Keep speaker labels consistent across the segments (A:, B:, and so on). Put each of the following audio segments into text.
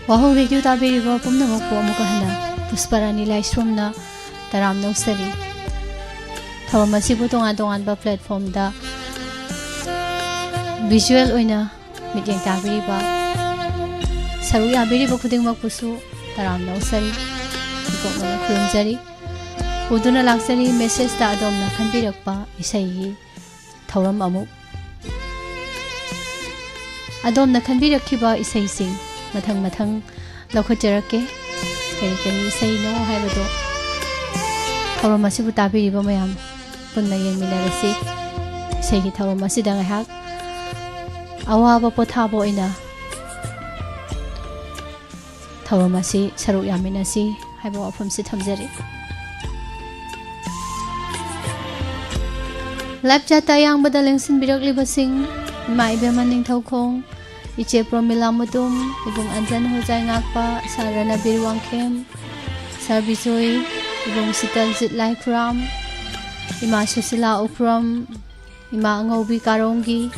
A: Wahoo Radio Tabiriba Pumnamoku Amukahana Pusparani Laisrumna Taram Nosari Tawamasibu Tongan ba platform da visual oina meeting tabiriba Saru Abiriba Kudingmak Pusu Taram Nosari Ikokna Kurumjari Uduna Laksari message da Adomna Kanbirakpa Isai Tauram Amuk Adomna Kanbirakiba Isai Sing Mathang Lokhajarake Kari Isai no Habado Tauramasibu Tabiriba Mayam Punna Yeminarasi Isai Tauramasidan Hak Awaba Potabo ina Tauramasi Saru Yaminasi Habo from Sitamzeri Lapjata yang badalengsin birakli basing Mai Bemaning Taukong Iche Promila Mutum Ibung Anjan Hozai Ngakpa Sarana Birwangkem Sarbisoi Ibung Sital Zitlai Kram Ima Susila Ukram Ima Ngobi Karongi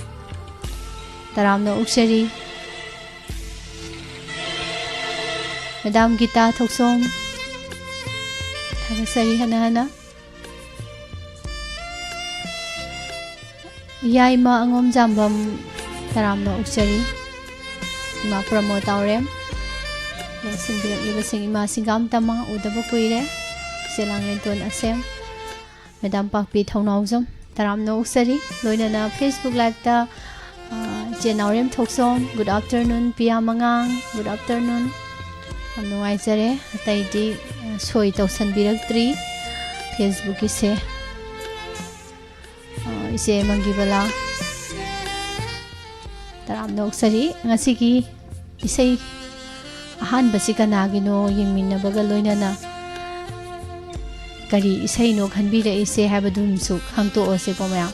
A: Taramno Ukshari Madam Gita Toksong Tagasari Hana Yaima Angom Jambam Taramno Ukshari Ima Promo Taurem Lengsin Birak Ibasing Ima Singam Tamang Udaba Puire Silang Lenton Asem Madam Pakpi Taunawzom Taramno Ukshari Loina na Facebook Live ta Jenaurem Toksong Good afternoon Pia Mangang Good afternoon Amnuaizare Ataidi Soi Toksan Birak Tri Facebook ise Ise Mangibala Taramno Ukshari Ngasigi Isai Ahan Basika Nagino Yingmin Nabaga Loinana Kari Isai no Kanbira Ise Habadum Suk Hangto Ose Pomaya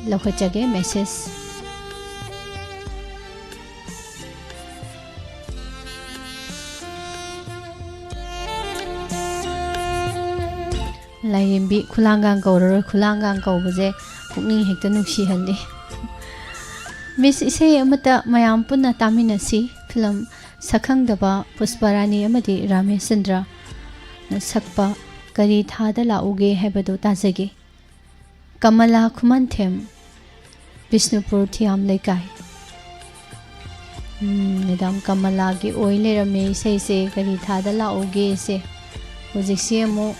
A: Lokhachage message Laimbi Kulangang Gaur Kulangang Gaubaze Pukning Hekta Nuksi Handi Miss Isai Amata Mayam Punna Taminasi Film Sakhang Daba Pusparani Amadi Ramesandra Sakpa Kari Thada Lauge Hebado Tazage Kamala Kumantem Bishnupur Thiam Lekai Madam Kamala Gi Oile Rame Say Se Kari Thada Lauge Se Hojiksi Mo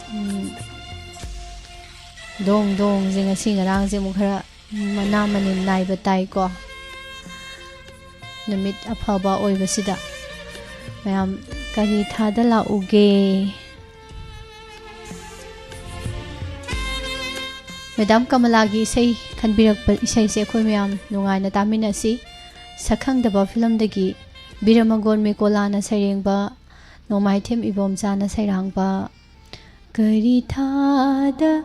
A: Dong Zinga Singarang Zimukara Manamanim Naiba Taiko Namit Apaba Oibasida Mayam Kari Thada Lauge Madam Kamalagi Say Kanbirak Isai Se Koyam Nungai Nataminasi Sakhang Daba Film Dagi Biramagon Mikolana Saringba Nomaitem Ibom Zana Sairangba Kari Thada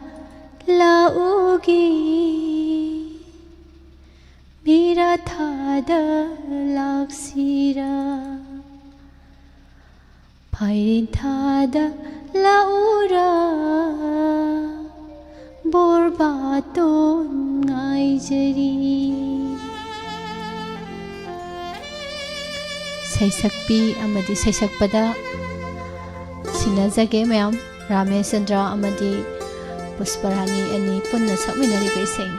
A: Lauge Mera Thada Laksira Pairin Thada Laura Borbaton Ngaijari Saisakpi Amadi Saisakpada Sinazage Mayam Ramesandra Amadi Pusparani Ani Punna Sakminari Baising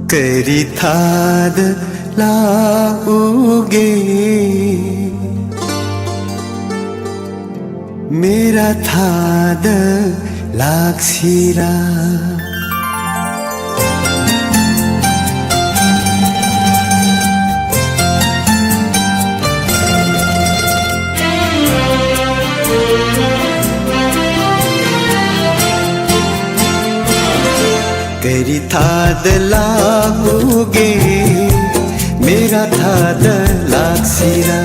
B: Kari Thada Lauge Mera Thada Laksira Kari Thada Lauge Mera Thada Laksira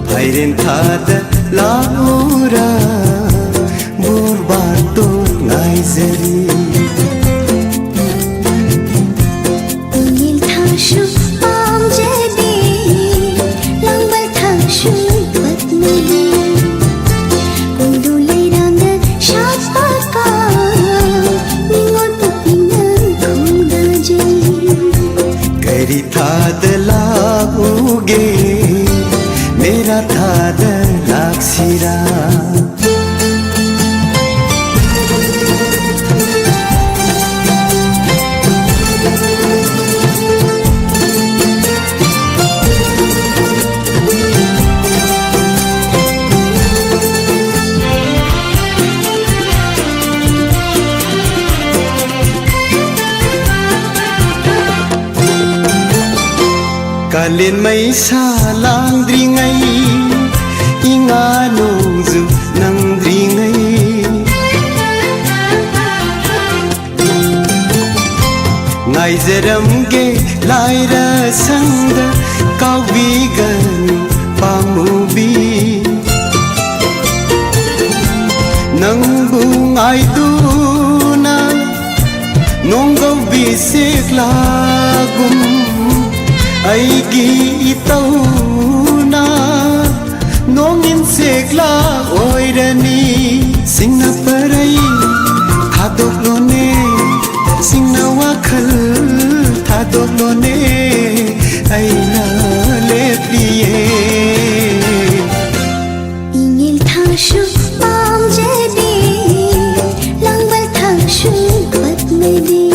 B: Pairin Thada Laura Borbato Naizari Kalin may salandringay Inganong zu nang dringay Ngay zaramge laira sangda Kaubigan pamubi Nang bungay duna Nonggaw bisik lagum Aigi itaw na Nongin sikla oirani Singna paray Thadok lo ne Singna wakal Thadok lo ne Aina lepliye
C: Ingil thashu paam jadi Langbal thashu khat medi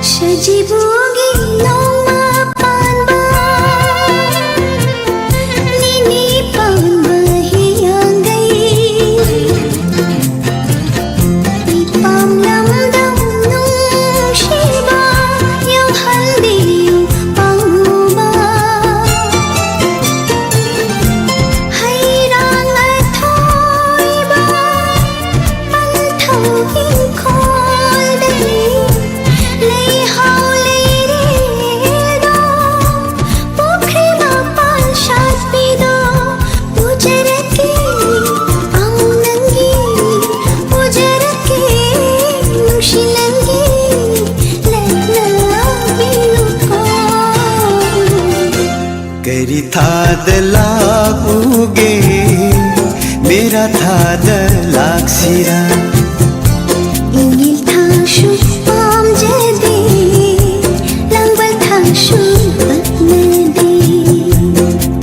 C: Sajibugi noma panba Nini panba hiyangai Ipam lamdam nung shiba Yung haldi yung panguba Hayrang at hoiba Pantawin kol day Lay how lay do Pukri mapal shat pido Pujarake ang nangi Pujarake nushilangi Lagna binuko
B: Kari thad laguge Mera thad laksira
C: Ingil thashu paam jadi Langbal thashu khat medi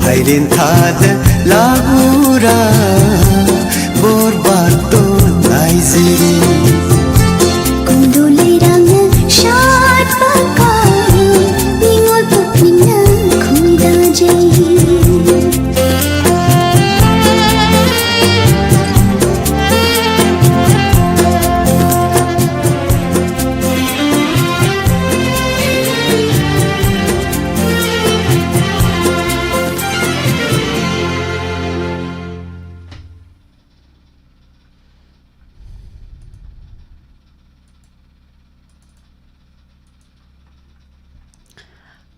B: Phairin thad lagura Bor bato naiziri
C: Kundulay rang shat paka Ningol pukning na kuida jay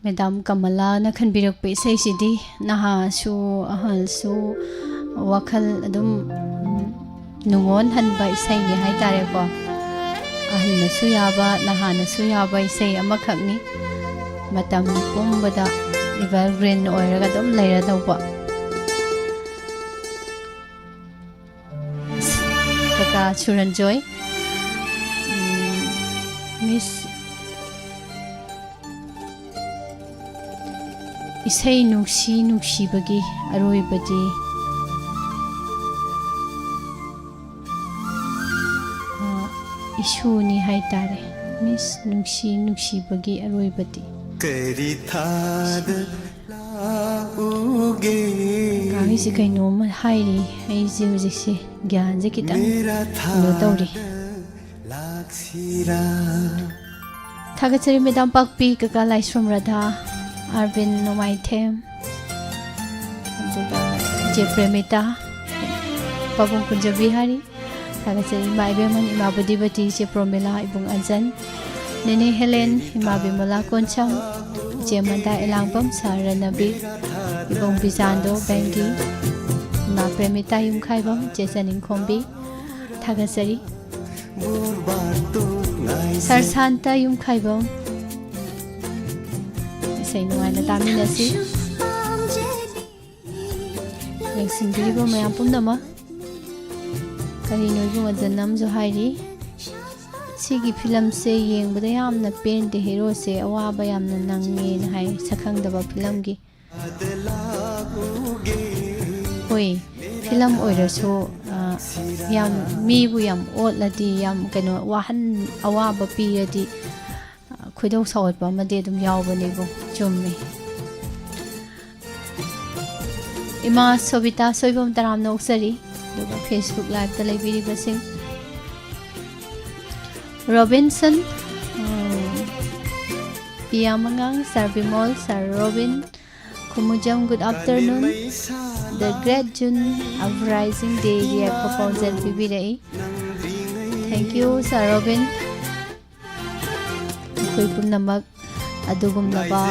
A: Madam Kamala na khanbirak pa isay sidi naha su ahal su wakal adum nungon hanba isay ni hay tare ko ahal na su yaba naha na su yaba isay amakhak ni matam pumbada evergreen oiraga dum leira dawba kaka Churanjoy Miss Isay nuksibagi aroibadi isuni hay tare Miss nuksibagi aroibadi
B: Kari thad lauge
A: Kami si kay noma hayri ay si hujik si gyan si kitang
B: Mera
A: ano tawri
B: laksira
A: Thagatsari Madam Pakpi kakalais from Radha Arvin Nomaithem Je Premita Pabong Punjabi Hari Thagatsari Ima Ibeman Ima Budibati Je Promila Ibung Anjan Nene Helen Ima Bimala Konchang Je Manda Elangbam Sara Nabi Ibung Bizando Bengi Ima Premita Yung Khaibam Je Zaning Kombi Thagatsari Sarsanta Yung Khaibam isay nuwaina taminasi yengsingbiribo mayam pumnama karinoibu madanam jo hairi sigi film se yengbada yamna pen de hero se awaba yamna nangne na hai sakhangdaba film gi hoi film oiraso yam mi bu yam otladi yam kano wahan awaba piradi khoidau sawat ba ma de dum yawbane bo chummi ima sobita soibam taram no sari duga Facebook live ta laibiri basing Robinson Piamangang Sir Bimol Sir Robin Kumujam good afternoon the great June of rising day react proposal bibirei thank you Sir Robin koi pumnamak adugumnaba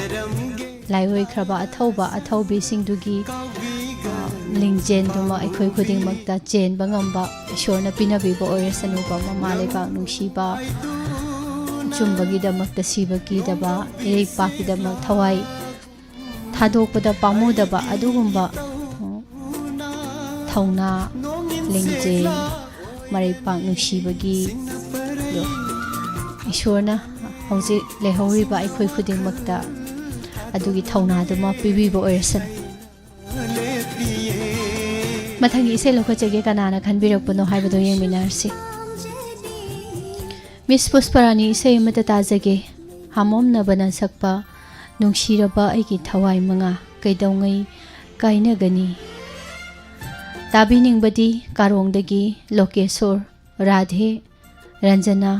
A: laihoi khraba athaubi singdugi lingjen duma akhoi khuding makta chen bangamba ishorna pinabi bo oresanu ba mama leba nungsi ba chumbagi da makta sibagi da ba ei paki da mak thawai thadokpada pamu da ba adugumba thauna lingjen mari pak nungsi bagi do ishorna hauji lehori ba akhoi khuding makta adugi thauna duma pibi bo oresan mathagi ise lokachege kanana khanbirakpano haibado yengminarsi Miss Pusparani ise mata tajage hamomna bana sakpa nungshiraba aigi thawai manga kaidawngai kainagani tabiningbadi karongdagi Lokeshwar Radhe Ranjana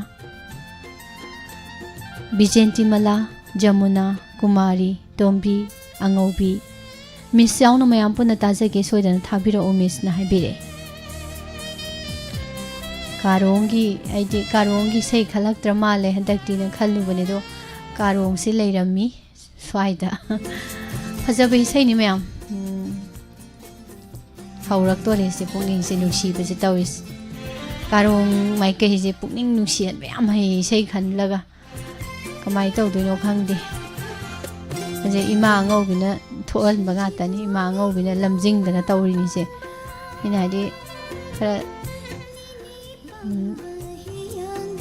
A: Bijentimala Jamuna Kumari Tombi Angaubi Miss Yauna mayam puna tajage soidana thabiro o Miss na haibire Karongi sei khalaktra male handakti na khallubane do karong si leirami swaida fajabe sei ni mayam haurak tole se pungning se nungsi be se tawis karong mai ke je pungning nungsian mayam hai sei khanlaga kamai tawdoino khangde je ima ngobina thoal baga tani ima ngobina lamjing dana tawrini se ina di khara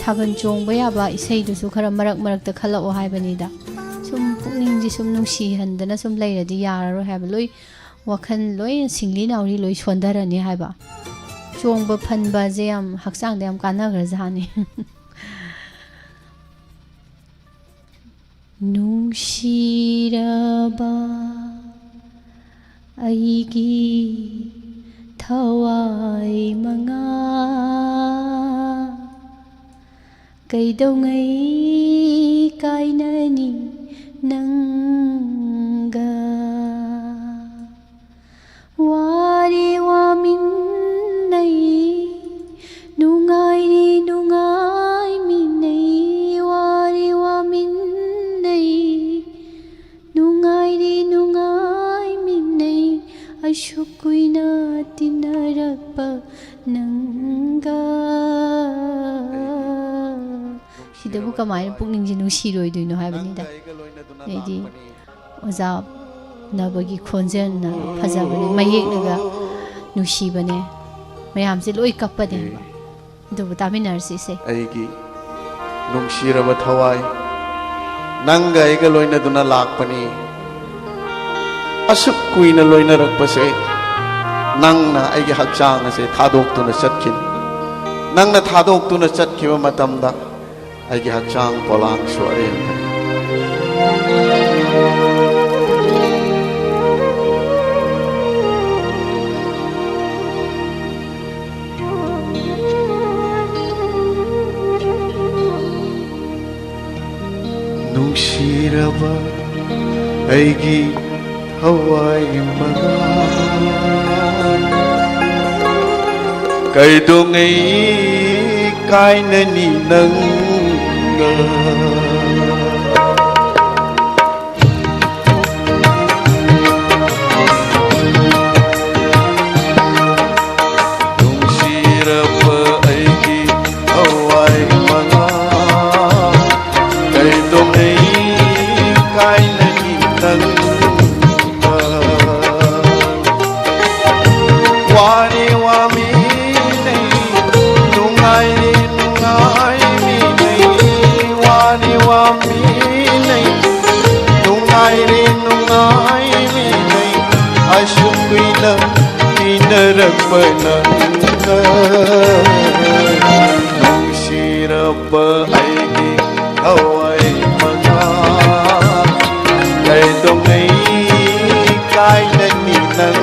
A: thaban chongba yaba isei du su khara marak ta khala o haibani da sum pungning ji sum nungsi handana sum leiradi yararo haiba loi wakhan loi singli nauri loi sondarani haiba chongba phanba je yam hakchang de yam kanagra jani Nungshiraba aigi thawai manga kaidawngai kainani nanga wari waminai nungai minai wari waminai nungai minai ashukuina tinarakpa nanga sidabu kamai pukning ji nungsiroi duino haibanida edi oza nabagi khonjen na phajabane mayeknaga nungsibane mayam se loi kapade dubu taminarsi se
D: aigi nungsiraba thawai nanga aiga loina duna lakpani asuk kuina loina rakpase nangna aigi hakchang ase thadok tuna chatkin nangna thadok tuna chatkiba matamda aigi hakchang polang suare nungsiraba aigi thawai manga kaidongai kainani nanga nungsiraba aigi thawai manga kaidongai kainani ꯅꯨꯡꯁꯤꯔꯕ ꯑꯩꯒꯤ ꯊꯋꯥꯏ ꯃꯉꯥ ꯀꯩꯗꯧꯉꯩ ꯀꯥꯏꯅꯅꯤ ꯅꯪ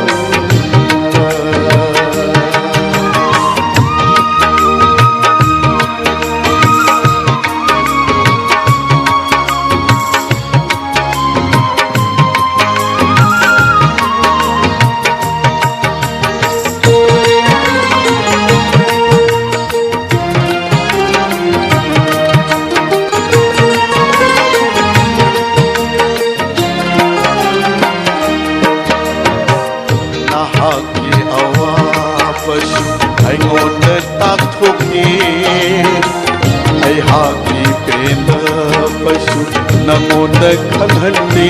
D: नमोद खलहल्ली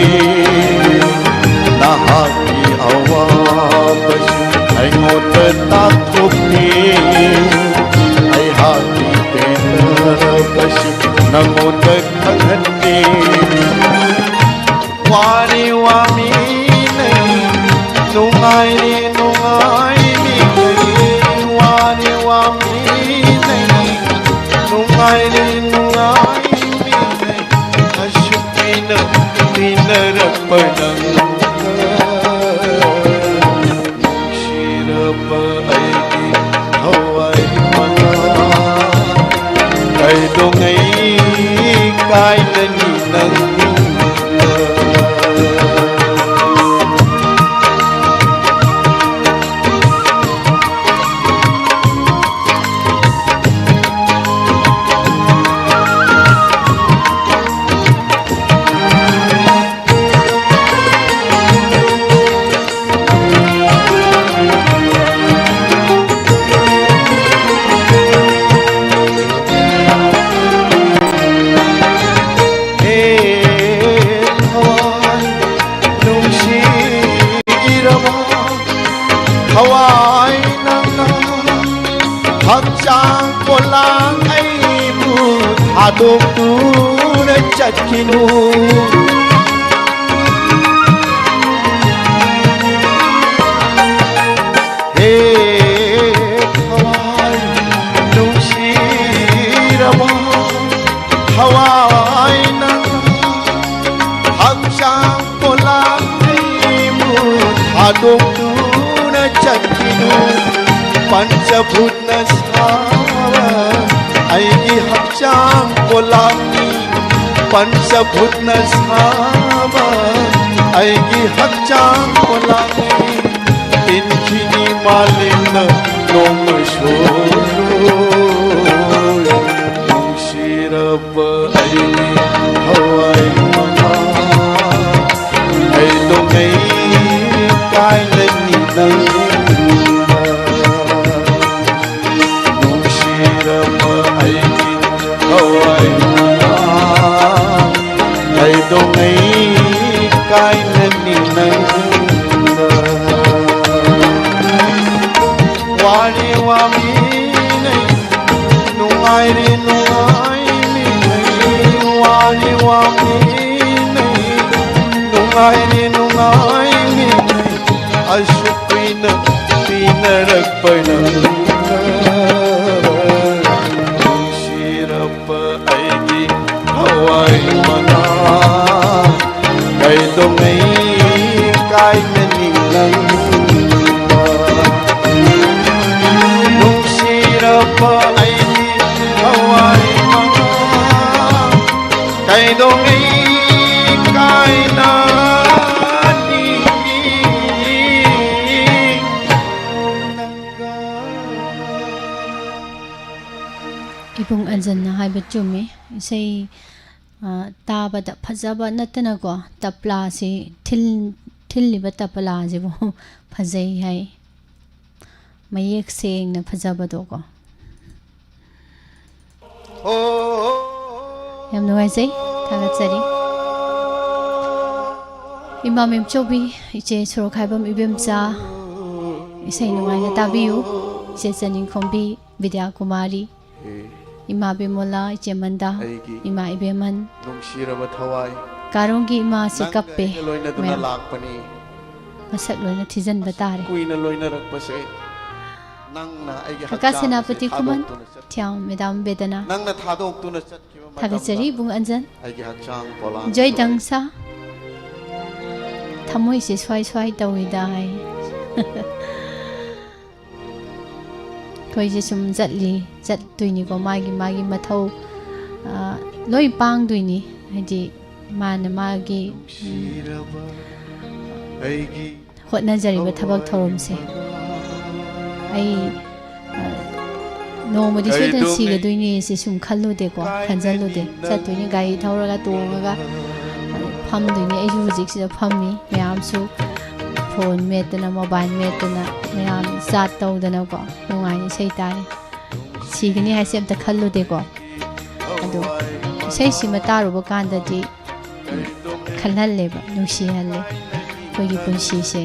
D: नहाकी अवाबसु ऐंगोद ताथोकी ऐहाकी पेनबसु नमोद खलहल्ली वारी वामी नहीं नुंगाई नुंगाई वारी वामी नहीं नुंगाई Adoptur chakinu Hey Hawaii Nushirama Hawaii na Hamshang kola aimu Adoptur chakinu Panchabhutna sawa Aigi hapchang kolami Panchabhutna sawa Aigi hapchang kolami Inchini malina nong sholo Nungshiraba aigi hawai manga Ay dongay kailani nang Ashupina pinaragpana Shirapa aigi hawai mana Kay dongay kay nanilang Nung shirapa aigi hawai mana Kay dongay kay
A: Ibong Anjan na haiba chumi isay tabada phajaba natana ko tapla si thilliba tapla jibo phajai hai mayek seng na phajaba do ko yam nuai sai thagatsari imam chobi iche soro khaibam ibemcha isai nuai na tabiu iche chaning khombi Vidya Kumari Ima Bimola Ijemanda Ima Ibeman Karongi Ima si kappe masak loina thijan batare
D: kuina loina rakpase
A: Kaka Senapati Kuman Tiao Madam Bedana Thagachari Bung Anjan Joy Dangsa Thamoi si swai swai tawi dai Koi je sum zatli zat tuini ko magi mathau loi pang tuini haji mana magi hotnajari ba thabak thorom se ai nomadi soidan siga duini se sum khallu de ko khanjalu de chatuni gai thauraga tongaga pham duini ai hujik sida phammi mayam su phone metana mobile metana mayam sat tawdana ko nungai ni sei tai sigani hai se amta khallu de ko ado sei sima taru ba kanda di khalhalle ba nusi halle kogi punsi se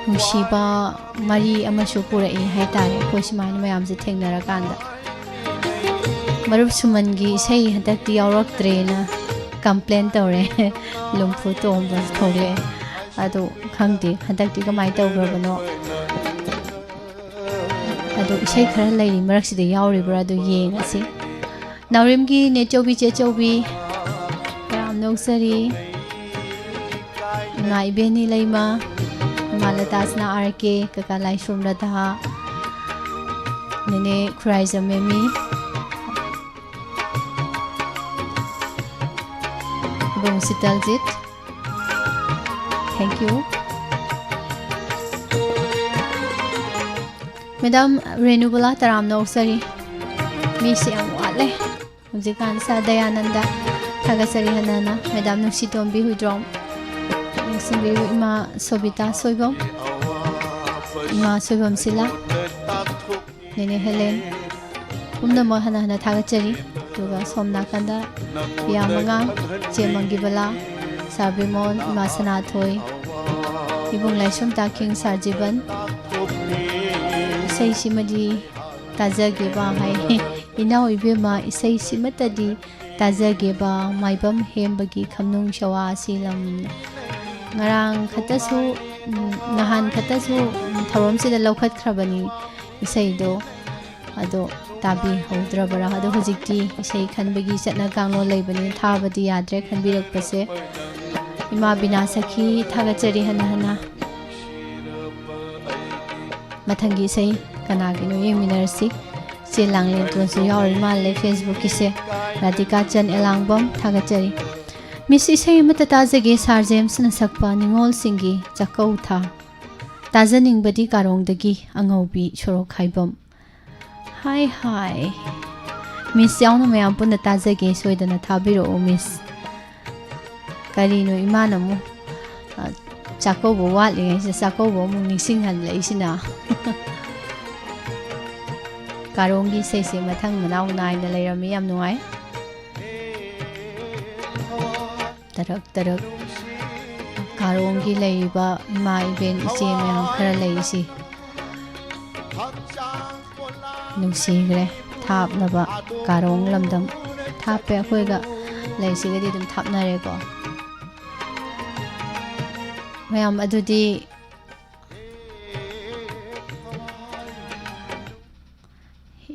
A: nusiba mari amashu pura I hai tare ko simani mayam se thengnara kanda marup sumangi sei hadak ti awrak trena complain tawre lumpu tom ba thore ado khangti hadak ti kamai tawgrabano ado sei khara leiri marak sida yawri bra do yeng asi naurim gi ne chobi che chobi ram noksari ngai beni leima malatasna arke kaka lai shrum radha nene khuraiza memi bong sitaljit thank you Madam Renubala taram noksari mi se am wale jikan sa dayananda thagasari hanana Madam Nusitombi hudrom Singbi ima Sobita Soibom ima Soibom sila nene Helen kumna mo hana thagachari duga somna kanda yamanga chemangi bala Sarbimon ima Sanathoi ibung laisum taking sarjiban sei simadi tajage ba hai ina oibema sei simatadi tajage ba maibam hembagi khamnung shawa silam ngarang khatasu nahan khatasu thorom sida lokhat khrabani isai do ado tabi hodrabara ado hojikti isai khanbagi chatna kanglo leibani thabadi yadre khanbirak pase ima bina sakhi thagachari hana mathangi sei kanagi no yeminarsi che langle tonsu yawri malle Facebook kise Radhika Chan Elangbom thagachari Miss Isai mata tajage Sar James na sakpa ningol singi chakau tha tajaning badi karong dagi angaubi choro khaibam hi Miss yauna mayam puna tajage soidana thabiro Miss karino imanamu chakau bo watli ngai chakau bo mu ningsing han leisina karonggi seise mathang manau nai na leirami yam nuai tarak karonggi leiba ima iben iche mayam khara leisi nungsigre thapnaba karong lamdam thape khoiga leisigadi dum thapnare ko mayam adudi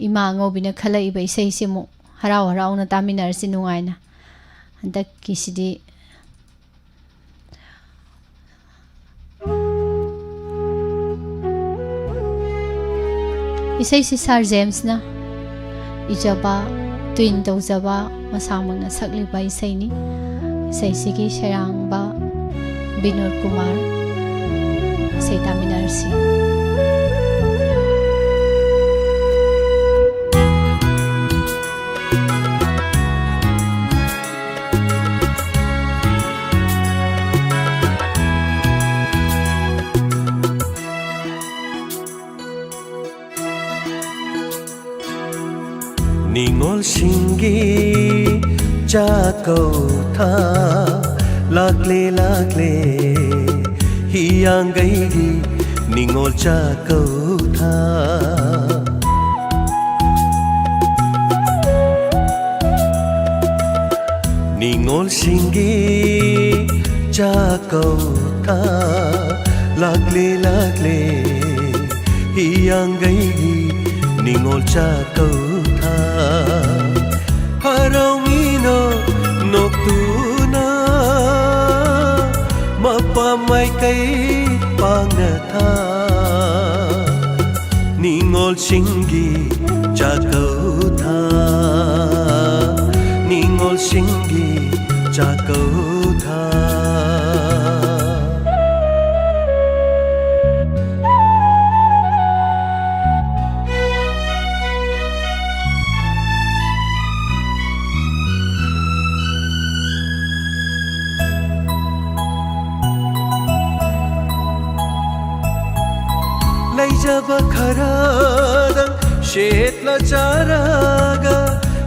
A: ima ngobina khala iba isai simu harau na taminar sinungaina handak kisidi isai si Sar James na ijaba twin tawjaba masamang na sakliba isai ni isai sigi sharang ba Binod Kumar isai taminar si
B: Ningol singi jakau tha lakle hiyang gai di ningol jakau tha ningol singi jakau tha lakle lakle hiyang gai ningol cha kau tha harawino noktuna mapamay kay pangatha ningol singgi cha kau tha ningol singgi cha kau tha Laijaba kharadang shetla charaga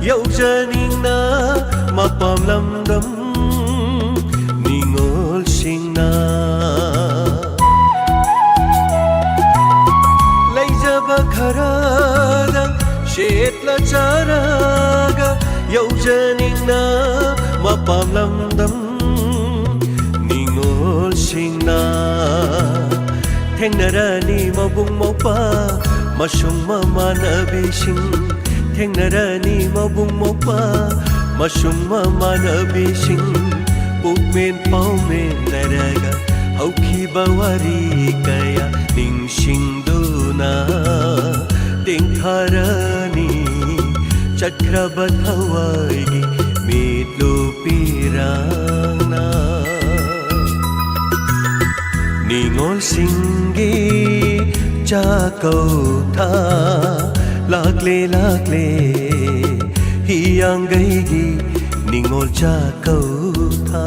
B: yaujaningna mapam lamdam ningol singna Laijaba kharadang shetla charaga yaujaningna mapam lamdam ningol singna Thengnarani mabung mopa masung mamanabising Thengnarani mabung mopa masung mamanabising Pugmen paumen naraga hauki bawari kaya ningsing duna Tengtharani chakrabat hawai mitlu pirana Ningol singgi cha kau tha lakle lakle hiyang gai gi ningol cha kau tha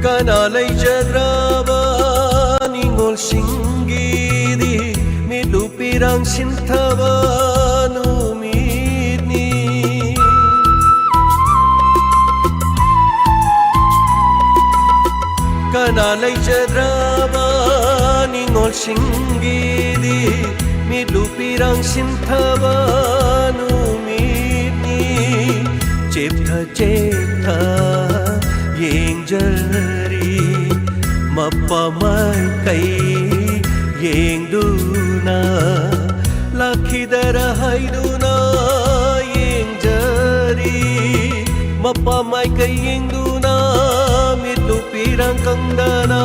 B: Kanalay jadraba ningol singgi di midupirang sintaba numidni Kanalay jadraba ningol singgi di midupirang sintaba numidni Cheptha cheptha yeng jari mapamay kay yeng duna lakhidara hay duna yeng jari mapamay kay yeng duna mitupirang kangdana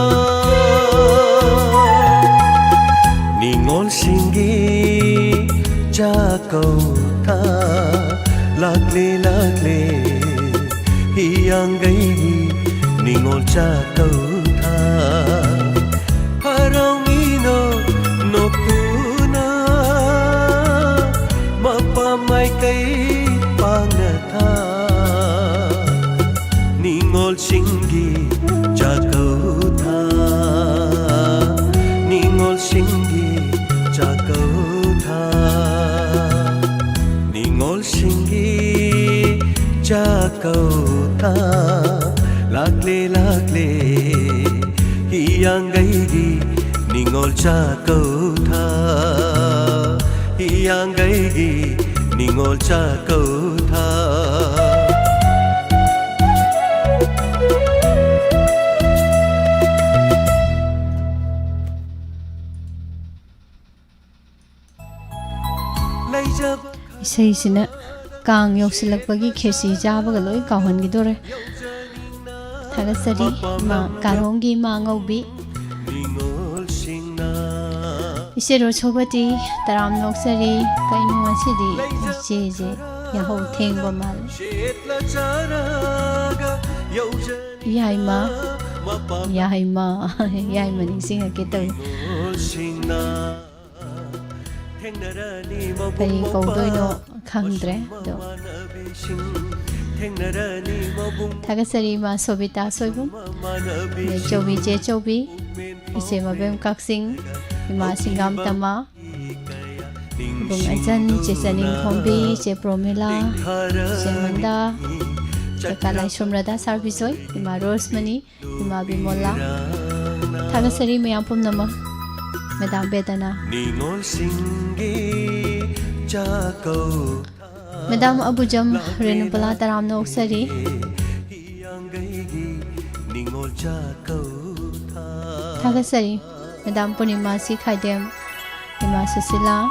B: ningol singgi cha kau tha lakle lakle hiyang gai ningol cha kau tha harawino noktuna mapamay kay pangatha ningol singgi cha kau tha ningol singgi cha kau tha ningol singgi cha kau tha lakle lakle hiyang gai gi ningol cha kau tha hiyang gai gi ningol cha kau tha
A: Isaysina kang yoksilakpagi khesi jabaga loi kahongidore thagasari ma karongi ma ngaubi isero chobati taram noksari kainu asidi jeje yahau thengba mal yaima yaima ningsinga ketai Kay kaudoino khangdre do Thagasari ma sobita soibum ne chobi je chobi ise mabem kaksing ima singam tama Bung Ajan, Che Saning Khombi, Che Promila, Che Manda, Che Kalai Shumrada Sarvisoi, Ima Rosemani, Ima Bimola, Thagasari Mayampum Nama, Madam Bedana,
B: Ningol Singge Jakau
A: Madam Abujam, Renupala Taram no Sari,
B: Ningol Jakau
A: Thagasari, Madam Punima Sikhaidem, Ima Susila,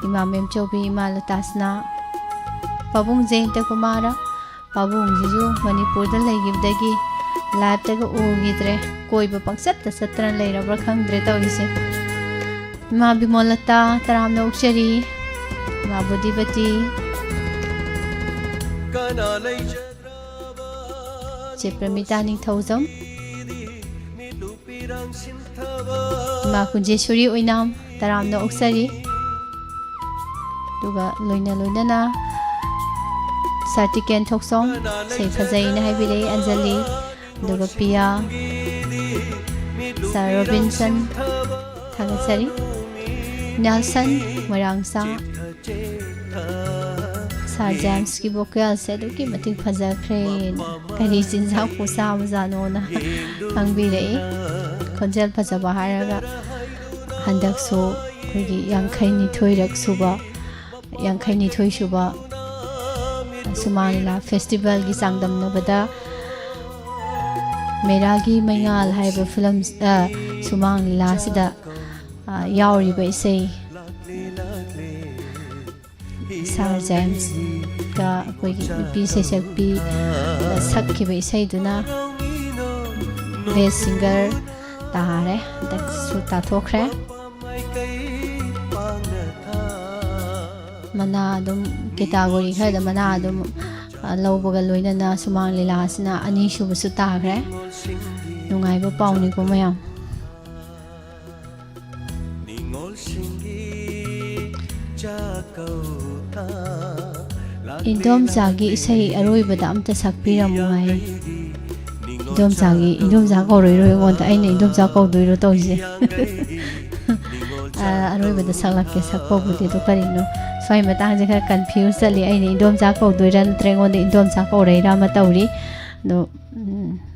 A: Ima Memchobi, Ima Latasna, Pabung Zainta Kumara, Pabung Jiju, Manipur the Legibdagi, Laptaga Ugidre, Koiba Paksata Satran later, Brakang Dretavisi, Ima Bimolata, Taram no Shari, Ima Budibati, Chipramitaning Thosam. Ma Kunjeshwari Oinam, Taram no Oksari, Duga Loina Lunana, Satiken Toksong, Say Fazaina Habile, Anjali, Duga Pia, Sir Robinson, Tagasari, Nelson, Marangsa, Sir James Kibokel said, okay, Matik Faza Crane, Karisin Zakusa Zanona, Angbire. Konjal Pazaba Haraga Handakso, Yankaini Toirak Suba, Yankaini Toi Shuba, Sumanila Festival Gisangdam Nabada, Meragi Mayal Hyber Films, Sumanila Sida, Yauri by say Sir James, the pieces of B, Saki by Saiduna, best singer. Tare, that's Suta Tokre Manadum category heard the Manadum Lobogaluina Sumang Lilasna Anishu Sutagre Nungaibo Pauni Kumayam Indom Zagi say Aroi Badam to Sakpira Muay Indom Zagi, Indom Zagori, want any Indom Zago do you tozi? Aroi with the Salaki Sako with the Carino. So I'm at Angela confused, any Indom Zago do run train on the Indom Zako Ramatauri. No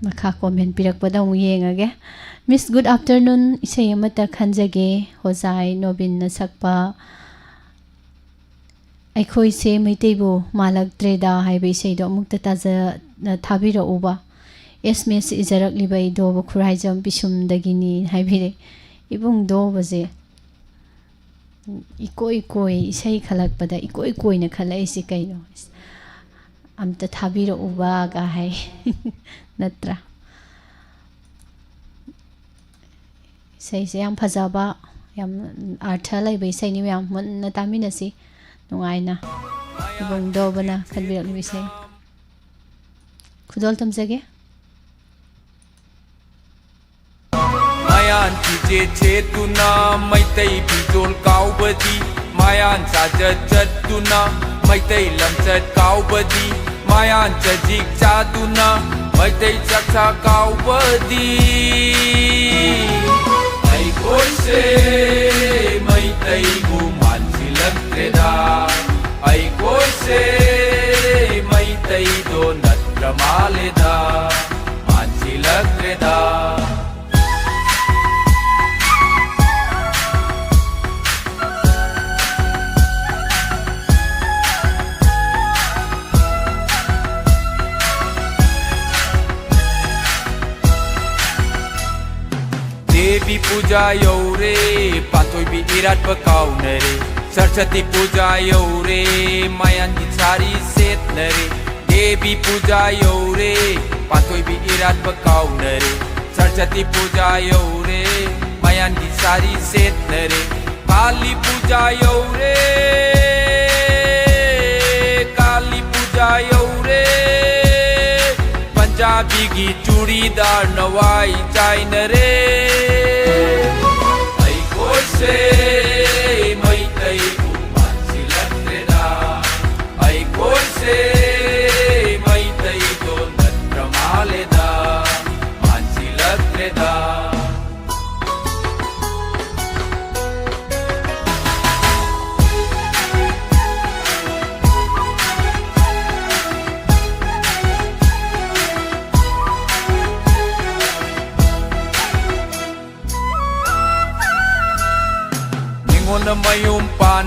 A: Makako men Pirak Badam Yang again. Miss, good afternoon. Isayamata Kanjage, Hosai, Nobin Nasakpa. ꯑꯩꯈꯣꯏ ꯁꯦ ꯃꯩꯇꯩꯕꯨ ꯃꯥꯜꯂꯛꯇ꯭ꯔꯦꯗ ꯍꯥꯏꯕ ꯏꯁꯩꯗꯣ ꯑꯃꯨꯛꯇ ꯊꯥꯕꯤꯔꯛꯎꯕ ꯑꯦꯁꯃꯦꯁ ꯏꯖꯔꯛꯂꯤꯕ ꯏꯗꯣꯕ ꯈꯨꯔꯥꯏꯖꯝ ꯄꯤꯁꯨꯝꯗꯒꯤꯅꯤ ꯍꯥꯏꯕꯤꯔꯦ ꯏꯕꯨꯡ ꯗꯣꯕꯁꯦ ꯏꯀꯣꯏ ꯀꯣꯏ ꯏꯁꯩ ꯈꯜꯂꯛꯄꯗ ꯏꯀꯣꯏ ꯀꯣꯏꯅ ꯈꯜꯂꯛꯏꯁꯤ ꯀꯩꯅꯣ ꯑꯝꯇ ꯊꯥꯕꯤꯔꯛꯎꯕꯒ ꯍꯥꯏ ꯅꯠꯇ꯭ꯔꯥ ꯏꯁꯩꯁꯦ ꯌꯥꯝ ꯐꯖꯕ ꯌꯥꯝ ꯑꯥꯔꯊ ꯂꯩꯕ ꯏꯁꯩꯅꯤ ꯃꯌꯥꯝ ꯃꯨꯟꯅ ꯇꯥꯃꯤꯟꯅꯁꯤ Nungaina, Ibong Dobana, Kadbirak Lise. Kudol Tamzage
E: Mayan Kije Chetuna, Maitai Pijol Kaubadi, Mayan Sajat Chatuna, Maitai Lamsat Kaubadi, Mayan Chajik Chaduna, Maitai Chacha Kaubadi. Ai Koise, Maitai Guman Silaktreda. Ai Koise, Maitai Do Natramaleda, Man Silaktreda. Devi Puja Yaure, Pantoi Bi Irat Pakaunare, Saraswati Puja Yaure, Mayan Di Sari Setnare, Devi Puja Yaure, Pantoi Bi Irat Pakaunare, Saraswati Puja Yaure, Mayan Di Sari Setnare, Kali Puja Yaure, Kali Puja Yaure, Punjabi Gi Churidar Nawai Chainare. Ai Koise, Maitai Guman Silaktreda. Ai Koise, Maitai Do Natramaleda, Man Silaktreda.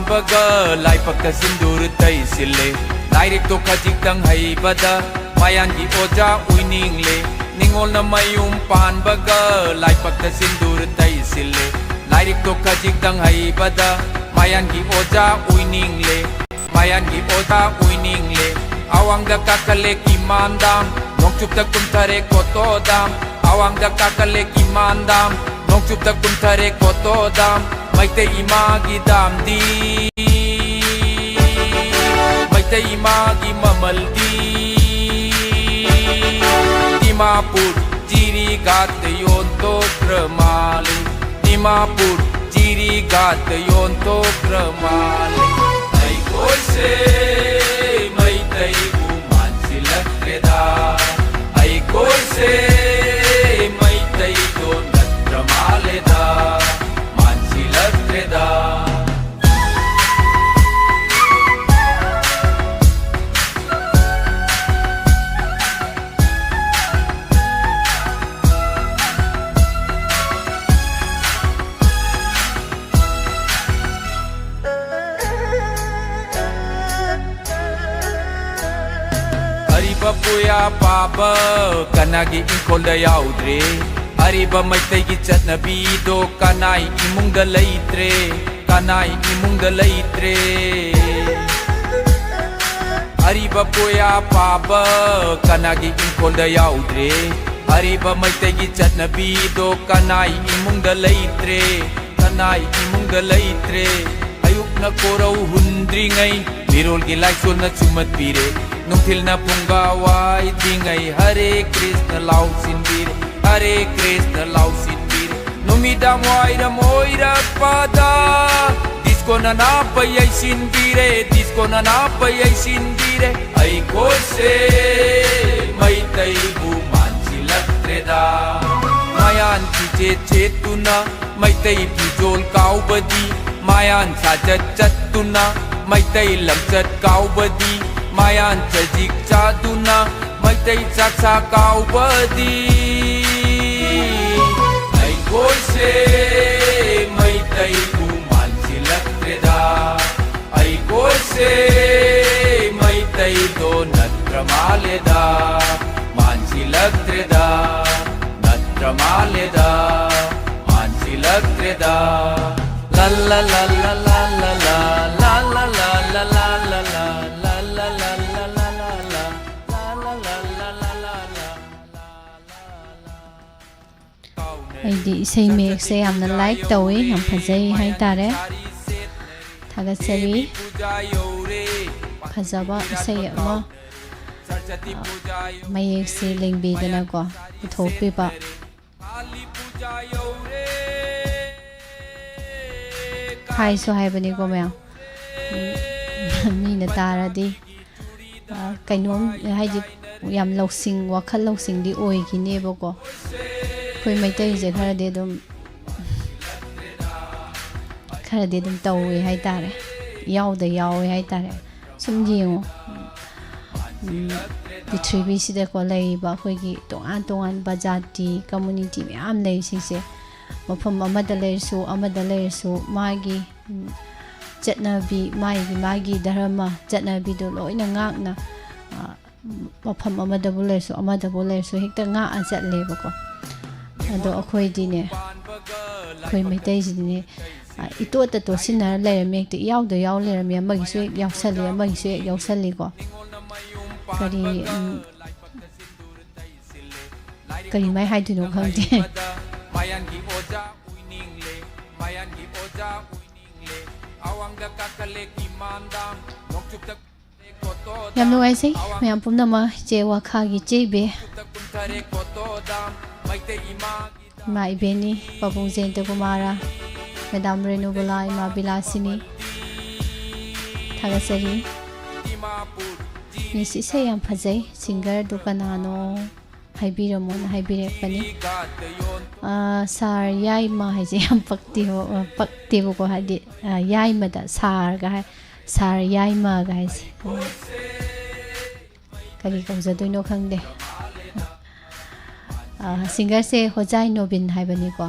E: पानबगा लाइपक्ता सिंदूर तैसिले लाइरिक तो खजिक्तंग हैबदा मायांगी ओजा उइनिंगले निंगोलना मयूम पानबगा लाइपक्ता सिंदूर तैसिले लाइरिक तो खजिक्तंग हैबदा मायांगी ओजा उइनिंगले मायांगी ओजा उइनिंगले awangda kakale kimandam nongchupta kumthare kotodam awangda kakale kimandam nongchupta kumthare kotodam maite imagi damdi maite imagi mamaldi Dimapur jiri gat yonto kramale Dimapur jiri gat yonto kramale ai koise Maitai buman silakreda ai koise maitai donat ramaleda man silakreda Puya papa kanagi inkolda yaudre ariba maitai gi chatnabi do kanai imungda leitre kanai imungda leitre ariba puya papa kanagi inkolda yaudre ariba maitai gi chatnabi do kanai imungda leitre kanai imungda leitre ayukna korau hundringai mirol gi laisol na chumat pire Nungthilna pungawai dingai Hare Krishna lau sinbir Hare Krishna lau sinbir Numidam waira moira pada Disko na napayay sinbire Disko na napayay sinbire Ay kose Maitai buman silakreda Mayan cicet-cetuna Maitai pijol kau badi Mayan sajat-jatuna Maitai lamsat kau badi Mayan cajik caduna Maitai saksa kau badi Ai koise Maitai buman silakreda Ai koise Maitai donat ramaleda Man silakreda Nat ramaleda Man silakreda La la la la la la la La la la la la la la
A: ꯑꯩꯗꯤ ꯏꯁꯩ ꯃꯌꯦꯛꯁꯦ ꯌꯥꯝꯅ like ꯇꯧꯏ ꯌꯥꯝ ꯐꯖꯩ ꯍꯥꯏꯇꯥꯔꯦ ꯊꯥꯒꯠꯆꯔꯤ ꯐꯖꯕ ꯏꯁꯩ ꯑꯃ ꯃꯌꯦꯛꯁꯦ ꯂꯦꯡꯕꯤꯗꯅꯀꯣ ꯄꯨꯊꯣꯛꯄꯤꯕ ꯍꯥꯏꯁꯨ ꯍꯥꯏꯕꯅꯤꯀꯣ ꯃꯌꯥꯝ ꯃꯤꯅ ꯇꯥꯔꯗꯤ ꯀꯩꯅꯣꯝ ꯍꯥꯏꯗꯤ ꯌꯥꯝ ꯂꯧꯁꯤꯡ ꯋꯥꯈꯜ ꯂꯧꯁꯤꯡꯗꯤ ꯑꯣꯏꯈꯤꯅꯦꯕꯀꯣ ꯑꯩꯈꯣꯏ ꯃꯩꯇꯩꯁꯦ ꯈꯔꯗꯤ ꯑꯗꯨꯝ ꯇꯧꯋꯦ ꯍꯥꯏꯇꯥꯔꯦ ꯌꯥꯎꯗ ꯌꯥꯎꯋꯦ ꯍꯥꯏꯇꯥꯔꯦ ꯁꯨꯝ ꯌꯦꯡꯉꯣ ꯄ꯭ꯔꯤꯊꯤꯕꯤꯁꯤꯗꯀꯣ ꯂꯩꯔꯤꯕ ꯑꯩꯈꯣꯏꯒꯤ ꯇꯣꯉꯥꯟ ꯇꯣꯉꯥꯟꯕ ꯖꯥꯇꯤ ꯀꯝꯃꯨꯅꯤꯇꯤ ꯃꯌꯥꯝ ꯂꯩꯔꯤꯁꯤꯡꯁꯦ ꯃꯐꯝ ꯑꯃꯗ ꯂꯩꯔꯁꯨ ꯃꯥꯒꯤ ꯆꯠꯅꯕꯤ ꯃꯥꯒꯤ ꯙꯔꯃ ꯆꯠꯅꯕꯤꯗꯣ ꯂꯣꯏꯅ ꯉꯥꯛꯅ ꯃꯐꯝ ꯑꯃꯗꯕꯨ ꯂꯩꯔꯁꯨ ꯍꯦꯛꯇ ꯉꯥꯛꯑ ꯆꯠꯂꯦꯕꯀꯣ ꯑꯗꯣ ꯑꯩꯈꯣꯏꯗꯤꯅꯦ ꯑꯩꯈꯣꯏ ꯃꯩꯇꯩꯁꯤꯗꯤꯅꯦ ꯏꯇꯣꯠꯇ ꯇꯣꯠꯁꯤꯟꯅꯔ ꯂꯩꯔꯝꯃꯤ ꯍꯦꯛꯇ ꯏꯌꯥꯎꯗ ꯌꯥꯎ ꯂꯩꯔꯝꯃꯤ ꯑꯃꯒꯤꯁꯨ ꯍꯦꯛ ꯌꯥꯎꯁꯜꯂꯤ ꯑꯃꯒꯤꯁꯨ ꯍꯦꯛ ꯌꯥꯎꯁꯜꯂꯤꯀꯣ ꯀꯔꯤꯃꯥꯏ ꯍꯥꯏꯗꯣꯏꯅꯣ ꯈꯪꯗꯦ ꯌꯥꯝ ꯅꯨꯡꯉꯥꯏꯖꯩ ꯃꯌꯥꯝ ꯄꯨꯝꯅꯃꯛ ꯏꯆꯦ ꯋꯥꯈꯥꯒꯤ ꯏꯆꯦꯕꯦ ꯏꯃꯥ ꯏꯕꯦꯟꯅꯤ ꯄꯥꯕꯨꯡ ꯖꯌꯦꯟꯇꯀꯨꯃꯥꯔꯥ ꯃꯦꯗꯥꯝ ꯔꯦꯅꯨꯕꯂꯥ ꯏꯃꯥ ꯕꯤꯂꯥꯁꯤꯅꯤ ꯊꯥꯒꯠꯆꯔꯤ ꯃꯤꯁꯤ ꯏꯁꯩ ꯌꯥꯝ ꯐꯖꯩ ꯁꯤꯡꯒꯔꯗꯨ ꯀꯅꯥꯅꯣ ꯍꯥꯏꯕꯤꯔꯝꯃꯣꯅ ꯍꯥꯏꯕꯤꯔꯛꯄꯅꯤ ꯁꯥꯔ ꯌꯥꯏꯃ ꯍꯥꯏꯁꯦ ꯌꯥꯝ ꯄꯛꯇꯦꯕꯀꯣ ꯍꯥꯏꯗꯤ ꯌꯥꯏꯃꯗ ꯁꯥꯔꯒ ꯍꯥꯏ ꯁꯥꯔ ꯌꯥꯏꯃꯒ ꯍꯥꯏꯁꯦ ꯀꯔꯤ ꯀꯧꯖꯗꯣꯏꯅꯣ ꯈꯪꯗꯦ ꯁꯤꯡꯒꯔꯁꯦ ꯍꯣꯖꯥꯏ ꯅꯣꯕꯤꯟ ꯍꯥꯏꯕꯅꯤꯀꯣ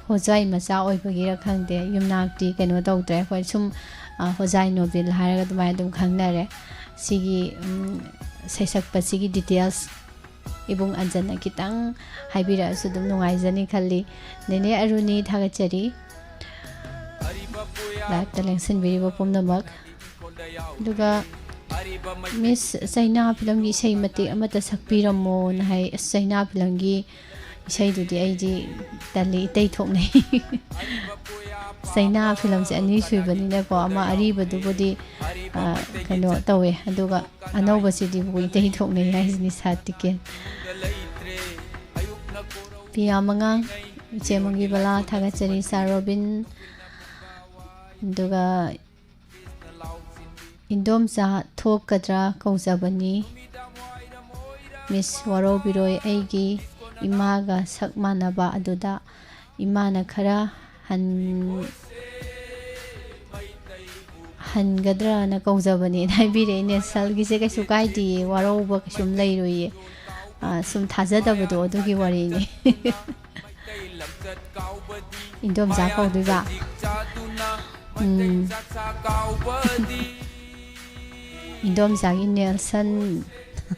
A: ꯍꯣꯖꯥꯏ ꯃꯆꯥ ꯑꯣꯏꯕꯒꯤꯔ ꯈꯪꯗꯦ ꯌꯨꯝꯅꯥꯛꯇꯤ ꯀꯩꯅꯣ ꯇꯧꯗ꯭ꯔꯦ ꯑꯩꯈꯣꯏ ꯁꯨꯝ ꯍꯣꯖꯥꯏ ꯅꯣꯕꯤꯜ ꯍꯥꯏꯔꯒ ꯑꯗꯨꯃꯥꯏꯅ ꯑꯗꯨꯝ ꯈꯪꯅꯔꯦ ꯁꯤꯒꯤ ꯁꯩꯁꯛꯄꯁꯤꯒꯤ ꯗꯤꯇꯦꯜꯁ ꯏꯕꯨꯡ ꯑꯟꯖꯟꯅ ꯈꯤꯇꯪ ꯍꯥꯏꯕꯤꯔꯛꯑꯁꯨ ꯑꯗꯨꯝ ꯅꯨꯡꯉꯥꯏꯖꯅꯤ ꯈꯜꯂꯤ ꯅꯦꯅꯦ ꯑꯔꯨꯅꯤ ꯊꯥꯒꯠꯆꯔꯤ ꯂꯥꯏꯚꯇ ꯂꯦꯡꯁꯤꯟꯕꯤꯔꯤꯕ ꯄꯨꯝꯅꯃꯛ ꯑꯗꯨꯒ ꯃꯤꯁ ꯆꯩꯅꯥ ꯐꯤꯂꯝꯒꯤ ꯏꯁꯩ ꯃꯇꯦꯛ ꯑꯃꯠꯇ ꯁꯛꯄꯤꯔꯝꯃꯣꯅ ꯍꯥꯏ ꯑꯁ ꯆꯩꯅꯥ ꯐꯤꯂꯝꯒꯤ ꯏꯁꯩꯗꯨꯗꯤ ꯑꯩꯗꯤ ꯇꯜꯂꯤ ꯏꯇꯩ ꯊꯣꯛꯅꯩ ꯆꯩꯅꯥ ꯐꯤꯂꯝꯁꯦ ꯑꯅꯤ ꯁꯨꯕꯅꯤꯅꯀꯣ ꯑꯃ ꯑꯔꯤꯕꯗꯨꯕꯨꯗꯤ ꯀꯩꯅꯣ ꯇꯧꯋꯦ ꯑꯗꯨꯒ ꯑꯅꯧꯕꯁꯤꯗꯤ ꯏꯇꯩ ꯊꯣꯛꯅꯩ ꯍꯥꯏꯁꯤꯅꯤ ꯁꯥꯇꯤꯀꯦꯟ ꯄꯤꯌꯥ ꯃꯉꯥꯡ ꯏꯆꯦ ꯃꯪꯒꯤ ꯕꯂꯥ ꯊꯥꯒꯠꯆꯔꯤ ꯁꯥ ꯔꯣꯕꯤꯟ ꯑꯗꯨꯒ ꯏꯟꯗꯣꯝꯆꯥ ꯊꯣꯛꯀꯗ꯭ꯔꯥ ꯀꯧꯖꯕꯅꯤ ꯃꯤꯁ ꯋꯥꯔꯧꯕꯤꯔꯣꯏ ꯑꯩꯒꯤ ꯏꯃꯥꯒ ꯁꯛ ꯃꯥꯟꯅꯕ ꯑꯗꯨꯗ ꯏꯃꯥꯅ ꯈꯔ ꯍꯟꯒꯗ꯭ꯔꯥꯅ ꯀꯧꯖꯕꯅꯦꯅ ꯍꯥꯏꯕꯤꯔꯛꯑꯦ ꯅꯦꯁꯜꯒꯤꯁꯦ ꯀꯩꯁꯨ ꯀꯥꯏꯗꯦꯌꯦ ꯋꯥꯔꯧꯕ ꯀꯩꯁꯨꯝ ꯂꯩꯔꯣꯏꯌꯦ ꯁꯨꯝ ꯊꯥꯖꯗꯕꯗꯣ ꯑꯗꯨꯒꯤ ꯋꯥꯔꯤꯅꯤ ꯏꯟꯗꯣꯝꯆꯥ ꯀꯧꯗꯣꯏꯕ ꯏꯟꯗꯣꯝꯆꯥꯒꯤ ꯅꯦꯜꯁꯟ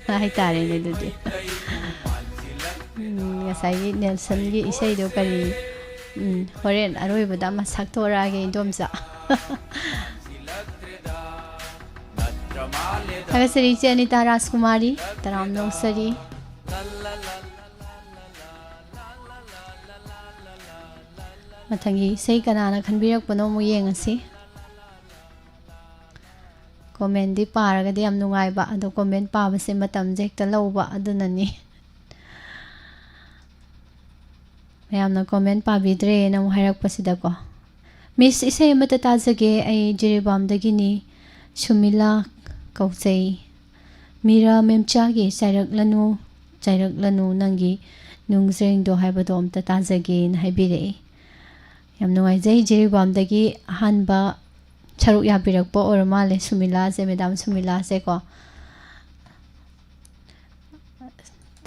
A: ꯍꯥꯏꯇꯥꯔꯦꯅꯦ ꯑꯗꯨꯗꯤ ꯉꯁꯥꯏꯒꯤ ꯅꯦꯜꯁꯟꯒꯤ ꯏꯁꯩꯗꯣ ꯀꯔꯤ ꯍꯣꯔꯦꯟ ꯑꯔꯣꯏꯕꯗ ꯑꯃ ꯁꯛꯇꯣꯔꯛꯑꯒꯦ ꯏꯟꯗꯣꯝꯆꯥ ꯊꯥꯒꯠꯆꯔꯤ ꯏꯆꯦ ꯑꯅꯤꯇꯥ ꯔꯥꯖꯀꯨꯃꯥꯔꯤ ꯇꯔꯥꯝ ꯅꯣꯡꯁꯔꯤ ꯃꯊꯪꯒꯤ ꯏꯁꯩ ꯀꯅꯥꯅ ꯈꯟꯕꯤꯔꯛꯄꯅꯣ ꯑꯃꯨꯛ ꯌꯦꯡꯉꯁꯤ ꯀꯣꯃꯦꯟꯗꯤ ꯄꯥꯔꯒꯗꯤ ꯌꯥꯝ ꯅꯨꯡꯉꯥꯏꯕ ꯑꯗꯣ ꯀꯣꯃꯦꯟ ꯄꯥꯕꯁꯦ ꯃꯇꯝꯁꯦ ꯍꯦꯛꯇ ꯂꯧꯕ ꯑꯗꯨꯅꯅꯤ ꯃꯌꯥꯝꯅ ꯀꯣꯃꯦꯟ ꯄꯥꯕꯤꯗ꯭ꯔꯦꯅ ꯑꯃꯨꯛ ꯍꯥꯏꯔꯛꯄꯁꯤꯗꯀꯣ ꯃꯤꯁ ꯏꯁꯩ ꯑꯃꯠꯇ ꯇꯥꯖꯒꯦ ꯑꯩ ꯖꯤꯔꯤꯕꯥꯝꯗꯒꯤꯅꯤ ꯁꯨꯃꯤꯂꯥ ꯀꯧꯖꯩ ꯃꯤꯔꯥ ꯃꯦꯝꯆꯥꯒꯤ ꯆꯥꯏꯔꯛꯂꯅꯨ ꯅꯪꯒꯤ ꯅꯨꯡꯖ꯭ꯔꯦꯡꯗꯣ ꯍꯥꯏꯕꯗꯣ ꯑꯝꯇ ꯇꯥꯖꯒꯦꯅ ꯍꯥꯏꯕꯤꯔꯛꯏ ꯌꯥꯝ ꯅꯨꯡꯉꯥꯏꯖꯩ ꯖꯤꯔꯤꯕꯥꯝꯗꯒꯤ ꯑꯍꯥꯟꯕ ꯁꯔꯨꯛ ꯌꯥꯕꯤꯔꯛꯄ ꯑꯣꯏꯔ ꯃꯥꯜꯂꯦ ꯁꯨꯃꯤꯂꯥꯁꯦ ꯃꯦꯗꯥꯝ ꯁꯨꯃꯤꯂꯥꯁꯦ ꯀꯣ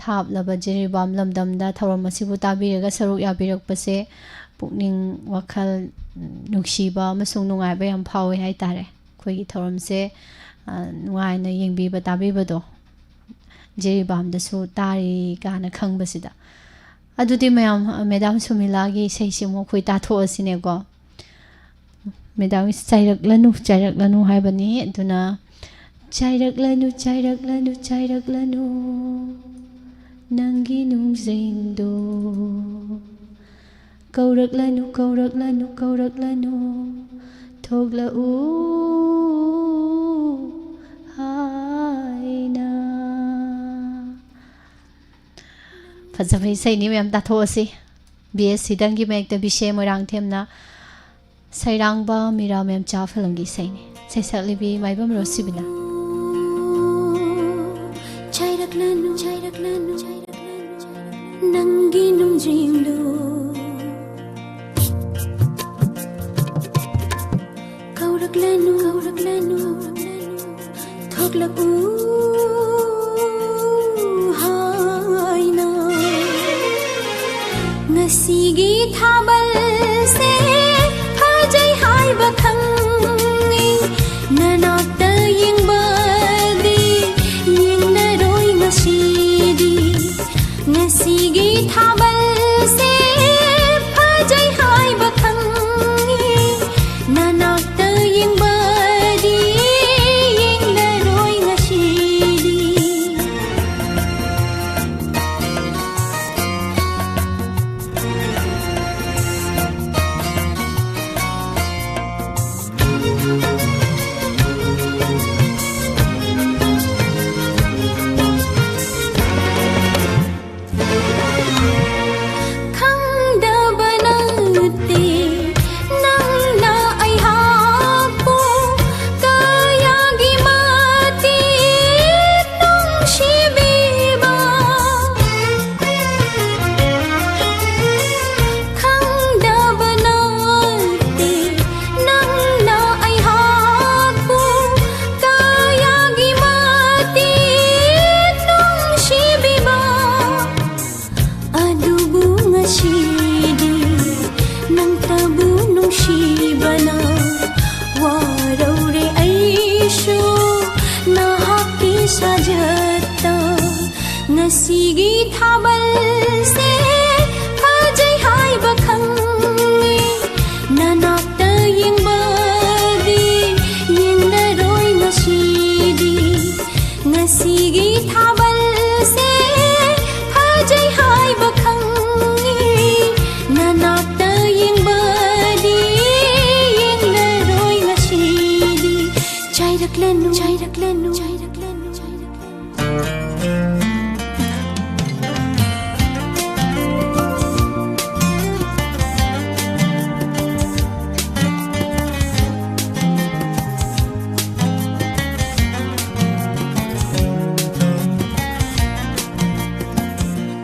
A: ꯊꯥꯞꯂꯕ ꯖꯤꯔꯤꯕꯥꯝ ꯂꯝꯗꯝꯗ ꯊꯧꯔꯝ ꯑꯁꯤꯕꯨ ꯇꯥꯕꯤꯔꯒ ꯁꯔꯨꯛ ꯌꯥꯕꯤꯔꯛꯄꯁꯦ ꯄꯨꯛꯅꯤꯡ ꯋꯥꯈꯜ ꯅꯨꯡꯁꯤꯕ ꯑꯃꯁꯨꯡ ꯅꯨꯡꯉꯥꯏꯕ ꯌꯥꯝ ꯐꯥꯎꯋꯦ ꯍꯥꯏꯇꯥꯔꯦ ꯑꯩꯈꯣꯏꯒꯤ ꯊꯧꯔꯝꯁꯦ ꯅꯨꯡꯉꯥꯏꯅ ꯌꯦꯡꯕꯤꯕ ꯇꯥꯕꯤꯕꯗꯣ ꯖꯤꯔꯤꯕꯥꯝꯗꯁꯨ ꯇꯥꯔꯤ ꯀꯥꯅ ꯈꯪꯕꯁꯤꯗ ꯑꯗꯨꯗꯤ ꯃꯌꯥꯝ ꯃꯦꯗꯥꯝ ꯁꯨꯃꯤꯂꯥꯒꯤ ꯏꯁꯩꯁꯤ ꯑꯃꯨꯛ ꯑꯩꯈꯣꯏ ꯇꯥꯊꯣꯛꯑꯁꯤꯅꯦꯀꯣ ꯃꯦꯗꯥꯝ ꯆꯥꯏꯔꯛꯂꯅꯨ ꯍꯥꯏꯕꯅꯤ ꯑꯗꯨꯅ ꯆꯥꯏꯔꯛꯂꯅꯨ ꯅꯪꯒꯤ ꯅꯨꯡꯖ꯭ꯔꯦꯡꯗꯣ ꯀꯧꯔꯛꯂꯅꯨ ꯊꯣꯛꯂꯛꯎ ꯍꯥꯏꯅ ꯐꯖꯕ ꯏꯁꯩꯅꯤ ꯃꯌꯥꯝ ꯇꯥꯊꯣꯛꯑꯁꯤ BS ꯁꯤꯗꯪꯒꯤ ꯃꯌꯦꯛꯇ ꯕꯤꯁꯦ ꯃꯣꯏꯔꯥꯡꯊꯦꯝꯅ ꯁꯩꯔꯥꯡꯕ ꯃꯤꯔꯥ ꯃꯦꯝꯆꯥ ꯐꯤꯂꯝꯒꯤ ꯏꯁꯩꯅꯤ ꯁꯩꯁꯛꯂꯤꯕꯤ ꯃꯥꯏꯕꯝ ꯔꯣꯁꯤꯕꯤꯅ
C: chayraklanu nangi nungjingdo kauraklanu thoklaku haina ngasigi thabal se phajai haiba khangi nanakta yingbadi yingnaroi ngasidi ngasigi thabal se phajai haiba khangi nanakta yingbadi yingnaroi ngasidi साजता ngasiगी थाबल से फजै हाइबा खंगे ननाक्ता यिंगबदी यिंगनरोय ngasiदी ngasiगी थाबल से फजै हाइबा खंगे ननाक्ता यिंगबदी यिंगनरोय ngasiदी chairaklennu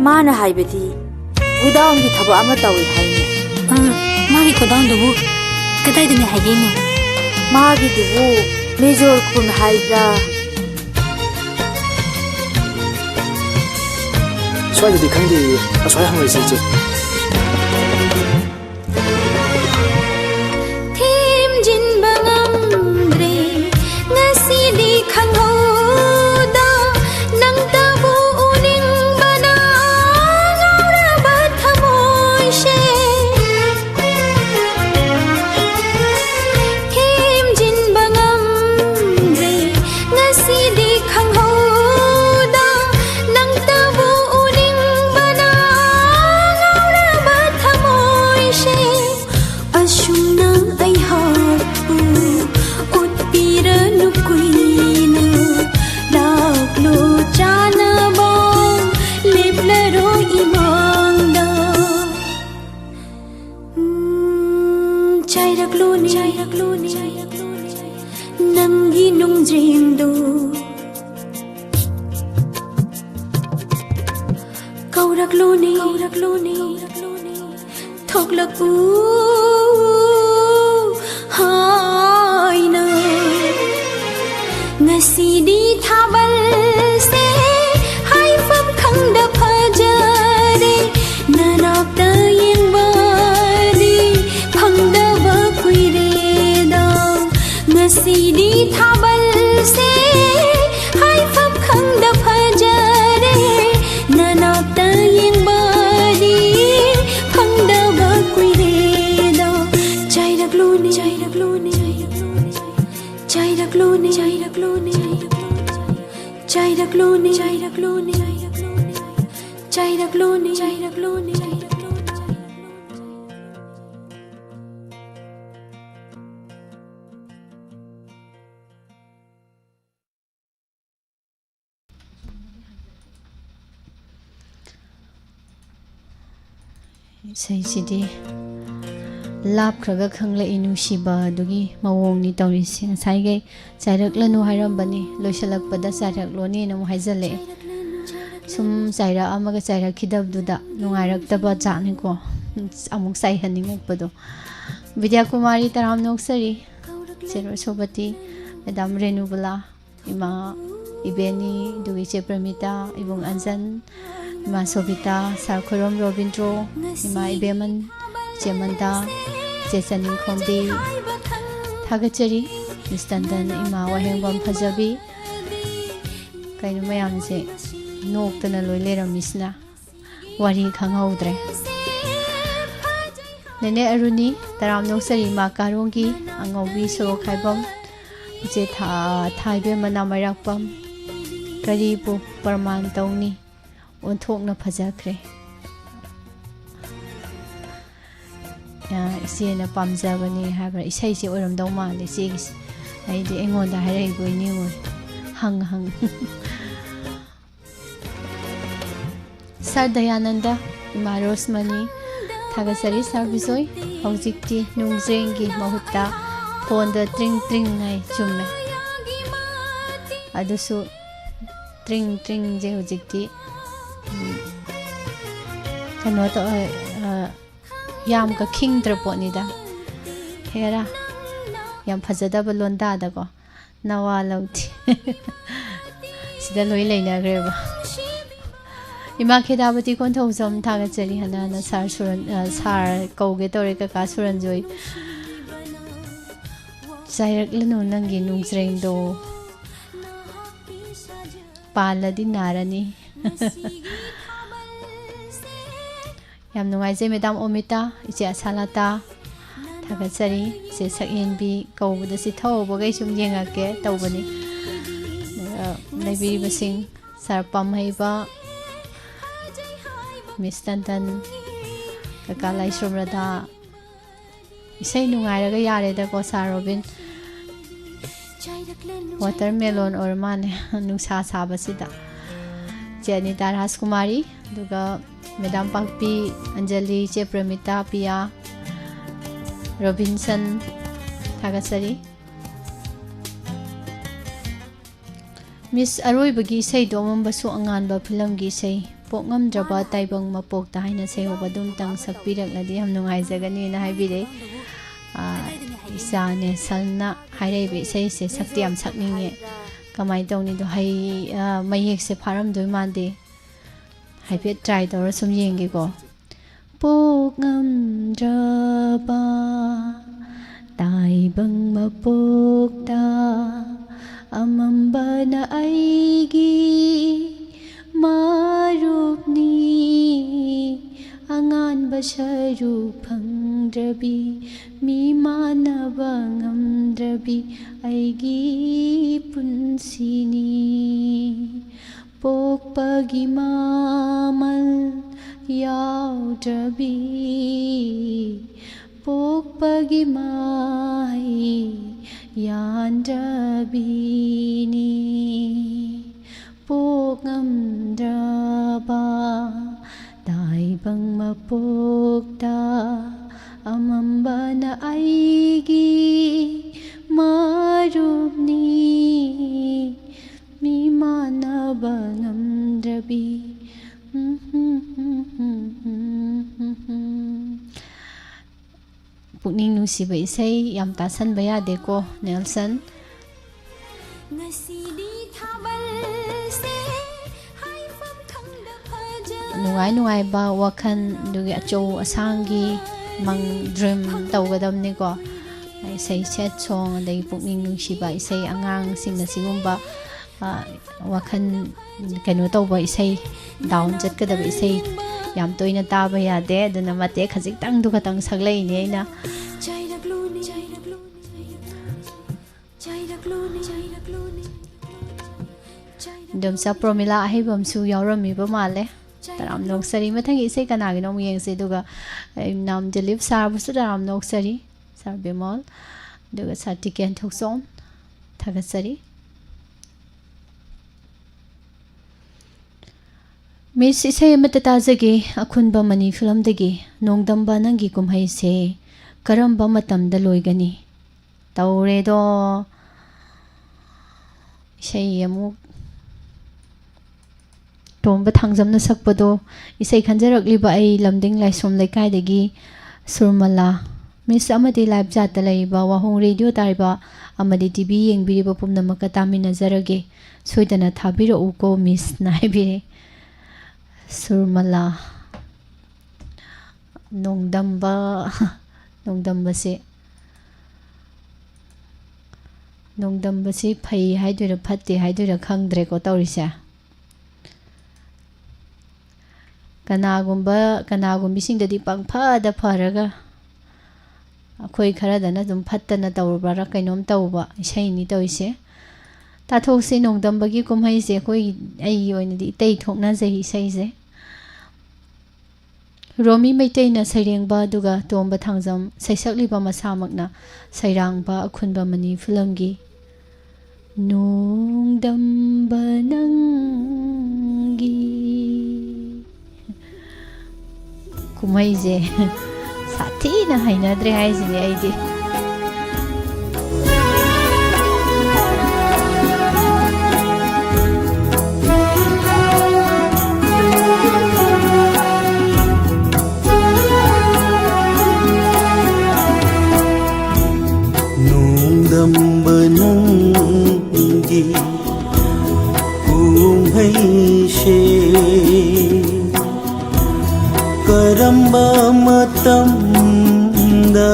F: माना हाइबदी गुदाम की थबा अमा तवे हाइने
G: मागी गोदाम दुबु कदाइदनि हाइगेने
F: मागी दुबु मेजोर खुन हाइब्रा
H: स्वाइदि खंगे असवाय हंगै Sichey
C: theme Jin बंगमद्रे ngasiदी khanghoda nangtabu uning bana ngauraba thamoy she thim jin bangmdre ngasidi khanghoda nangtabu uning bana ngauraba thamoy she asumna ai hapu utpiranu kuina laklo chanaba leplaro imangda chairaklo ni nangi nungjengdo kauraklo ni thoklaku haina ngasidi thabal se haifam khangda phajare nanakta yingbadi phangdaba kuire da ngasidi thabal se haifam khangda phajare nanakta yingbadi phangdaba kuire da chairaklo ni
A: Saisidi lap kraga khangla inusiba dugi mawongni tawrisi ngasai chairakhlanu hairambani loisalakpada chairakhloni namu haijale sum chaira amaga chaira khidabduda nungairakdaba chani ko amuk sai haningakpado Vidya Kumari taram noksari Chero Sobati Madam Renubala Ima Ibeni dugi che Pramita Ibung Anjan Ima Sobita Sarkorom Robindro Ima Ibeman Chemanda Chesanin Khomdi Thagachari Mistandan Ima Wahengbam Fajabi Kainu mayam se noktana loi leramnisna wari khanghaudre Nene Aruni taram noksari ma karongi angobi soro khaibam je thaibe manamarakpam karibu parman tawni onthokna phajakre ise na pamjabani habra isai se oramdaw male se aidi engonda harai goini mo hang Sar Dayananda Ima Rosmani Thagasari Sarbisoi Haujikti Nungzrengi Mahutta Ponda Tring Tring Nai Chumme Adusu Tring Tring Je Haujikti Kanoto Yam ka King Traponida Hera Yam Fazadaba Londa Dago Nawa Lauti Sida Loi Laina Greba Ima Kedabati Kontosam Tagachari Hanana Sar Suran Sar Koge Torika Kasuran Joy Sairak Lanu Nangi Nungsring Do पालदी नारनी याम नुंगाइजे madam Omita इचे असालता थागतसरी से सकयेनबी कौबदसी थौबगै सुम येंगाके तौबनी लेबिबसिंग सरपम हैबा miss तंतन कका लाइसुमरदा इसै नुंगाइरगा यारेदको सार रोबिन वाटरमेलन और माने नुंसा साबसिदा जेनिता राजकुमारी दुगा मैडम पाकपी अंजलि चे प्रमिता पिया रॉबिन्सन थागतसरी मिस अरोइबगी सै दोमबसु अंगानबा फिल्मगी सै पोकंगमद्रबा ताइबंग मपोकता हाइना सैहोबदुम तंग सकपिरकलदि हम नुंगाइजगनी ना हाइबिरे इसाने सलना हाइरेबे सै से सक्ति हम सकनिंगे कमाइ तौनी दो हाइ मयेक से फारम दोइ मानदे हाइफे ट्राई तौर सुम येंगे को पोकंगमद्रबा ताइबंग मपोकता अमंबना आइगी मारूपनी अंगान बशरू फंगद्रबी मीमानबा ngamद्रबी आइगी पुंसिनी पोकपगी मामल याउद्रबी पोकपगी माही यानद्रबीनी पोकंगमद्रबा ताइबंग मपोकता अमंबना आइगी मारूपनी मीमानबा ngamद्रबी पुकनिंग नुसिबा इसै याम तासनबा यादेको नेल्सन नुंगाइबा वखन दुगे अचौ असांगी मंग ड्रीम तौगदमनिको इसै सेट सॉन्ग अदगी पुकनिंग नुसिबा इसै अंगांग सिंग सिगुंबा वखन कनो तौबा इसै डाउन चटकदबा इसै याम तोइना ताबा यादे अदुना मते खजिक्तंग दुखतंग सकलैनि अइना दमसा प्रोमिला अहिबमसु यावरमिबा माले तराम नोक्सरी मथंग इसै कनागिनो मुयेंगसे दुगा नाम दिलीप सारबुसु तराम नोक्सरी सार बेमोल दुगा साटिकेन थोक्सोम थागतसरी मिस इसै अमता ताजगे अखुनबा मनी फिल्म दगी नोंगदंबा नंगी कुमहै से करंबा मतमदा लोइगनी तौरेदो इसै अमुक टोंबा थांजमना सकपदो इसै खंजरकलिबा आई लमदिंग लाइसोम लेकाइदगी सुरमला मिस अमदी लाइव जाता लैबा वाहोंग रेडियो तारिबा अमदी टीवी येंगबिरिबा पुमनमका तामिनजरगे सोइदना थाबिरउको मिस नाइबिरे सुरमला नोंदंबसे फै हाइदुरा फत्ते हाइदुरा खंद्रेको तौरिसे कनागुम्बिसिंगददी पंगफादा फरगा अखोई खरदना दुम फत्तना तौरबरा कैनोम तौबा इसैनि तौइसे ताथोक्से नोंदंबगी कुमहैसे अखोई आई ओइनदी इतै थोकना जै इसैसे रोमी मैतैना सैरेंबा दुगा तोंबा थांजम सैसक्लिबा मसामकना सैरांबा अखुनबा मनी फिल्मगी नोंदंबा नंगी कुमैजे साथीना हाइनद्रे हाइजिने आइदि
B: नोंदंबा नंगी कुमहैसे करंबा मतमदा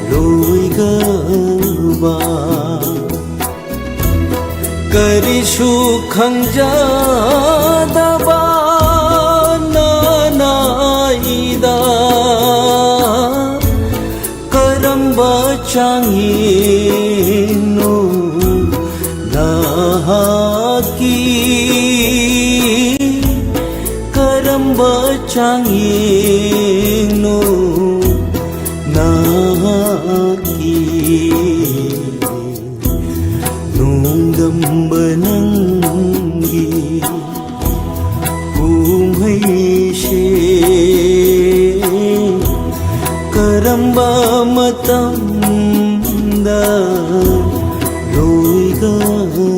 B: लोइगबा करिसु खंजादबा नानाइदा करंबा चांगिनो नाकी करंबा चांगिनो नाकी नोंदंबनंगी कुमैशे करंबा मतंदा लोइगवा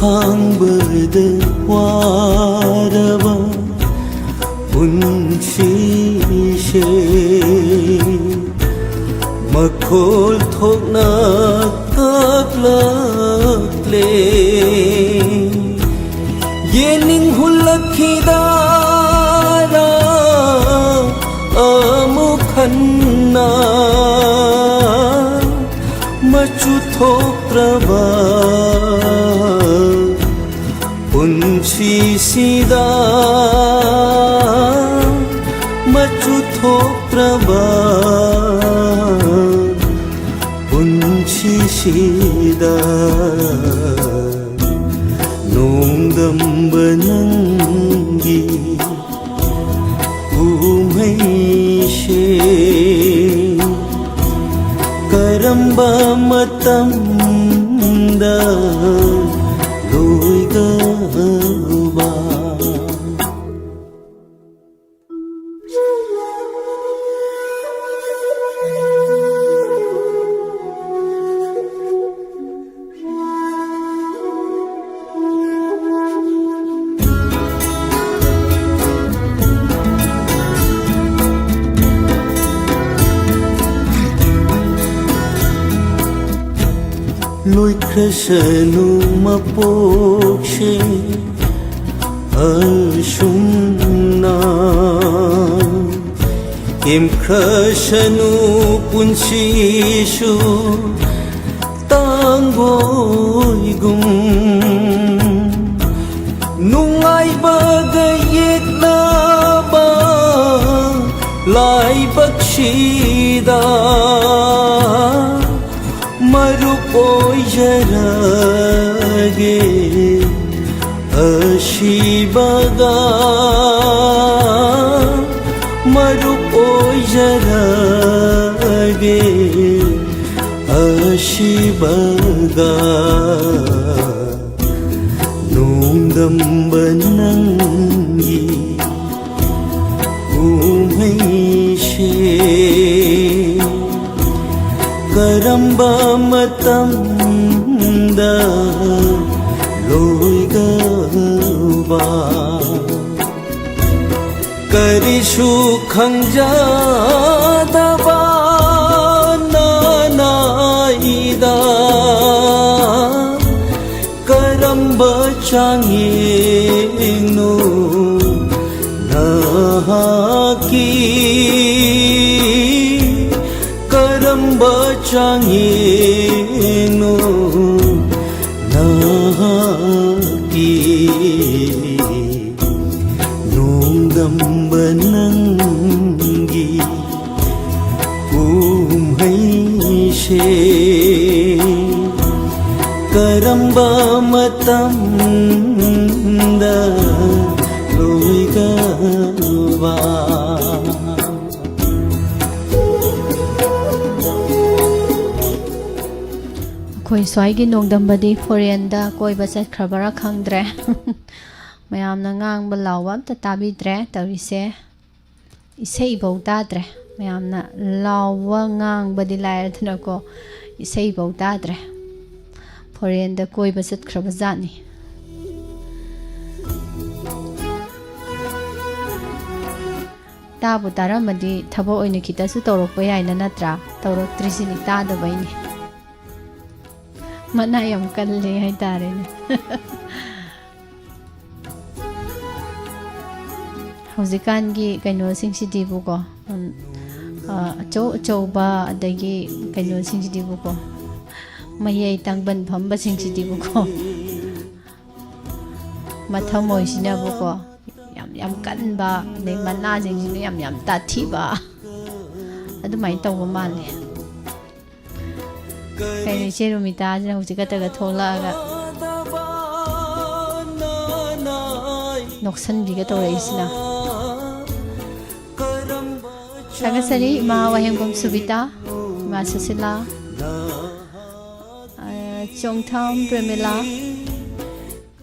B: खांबद वारवा पुंशीशे मखोल थोकना कपलक्ले ये निंहुलखिदारा अमुखन्ना मचु थोप्रभा Punshi सीदा मचु थोप्रभा Punshi सीदा नोंदंबनंगी कुमैशे Karamba मतंदा लोइगवा lối khresenu mapokshe ashumna im khresenu punshishu tangoigum nungai bagayek na ba lai bakshida मरुपोई Jarange अशीबगा मरुपोई Jarange अशीबगा नोंदंबनंगी कुमैशे Karamba मतंदा लोइगवा करिसु खंजादबा नानाइदा Karamba चांगिनो नाकी करंबा चांगिनो नाकी नोंदंबनंगी कुमैशे करंबा मतंदा लोइगवा
A: ꯑꯩꯈꯣꯏ ꯁ꯭ꯋꯥꯏꯒꯤ ꯅꯣꯡꯗꯝꯕꯗꯤ ꯐꯣꯔꯦꯟꯗ ꯀꯣꯏꯕ ꯆꯠꯈ꯭ꯔꯕꯔꯥ ꯈꯪꯗ꯭ꯔꯦ ꯃꯌꯥꯝꯅ ꯉꯥꯡꯕ ꯂꯥꯎꯕ ꯑꯝꯇ ꯇꯥꯕꯤꯗ꯭ꯔꯦ ꯇꯧꯔꯤꯁꯦ ꯏꯁꯩꯐꯧ ꯇꯥꯗ꯭ꯔꯦ ꯃꯌꯥꯝꯅ ꯂꯥꯎꯕ ꯉꯥꯡꯕꯗꯤ ꯂꯥꯏꯔꯗꯅꯀꯣ ꯏꯁꯩꯐꯧ ꯇꯥꯗ꯭ꯔꯦ ꯐꯣꯔꯦꯟꯗ ꯀꯣꯏꯕ ꯆꯠꯈ꯭ꯔꯕ ꯖꯥꯠꯅꯤ ताबु तारमदि थबो ओइने खितासु तौरक्पा याइना नत्रा तौरक्त्रिसिनि तादबैनि मना यम कल्ले हाय तारेने हौजिकानगी कइनो सिंगसिदिबुको अचौबा अदगी कइनो सिंगसिदिबुको मयै तांबन फंबा सिंगसिदिबुको मथमोइसिनाबुको yam kanba nei manna jing ni yam ta thi ba adu mai taw ma le kai ni che rumita ja hu ka ta ga thola ga noksan bi ga to reisina saga sari ma wahem bom subita ma sasila chongtham premila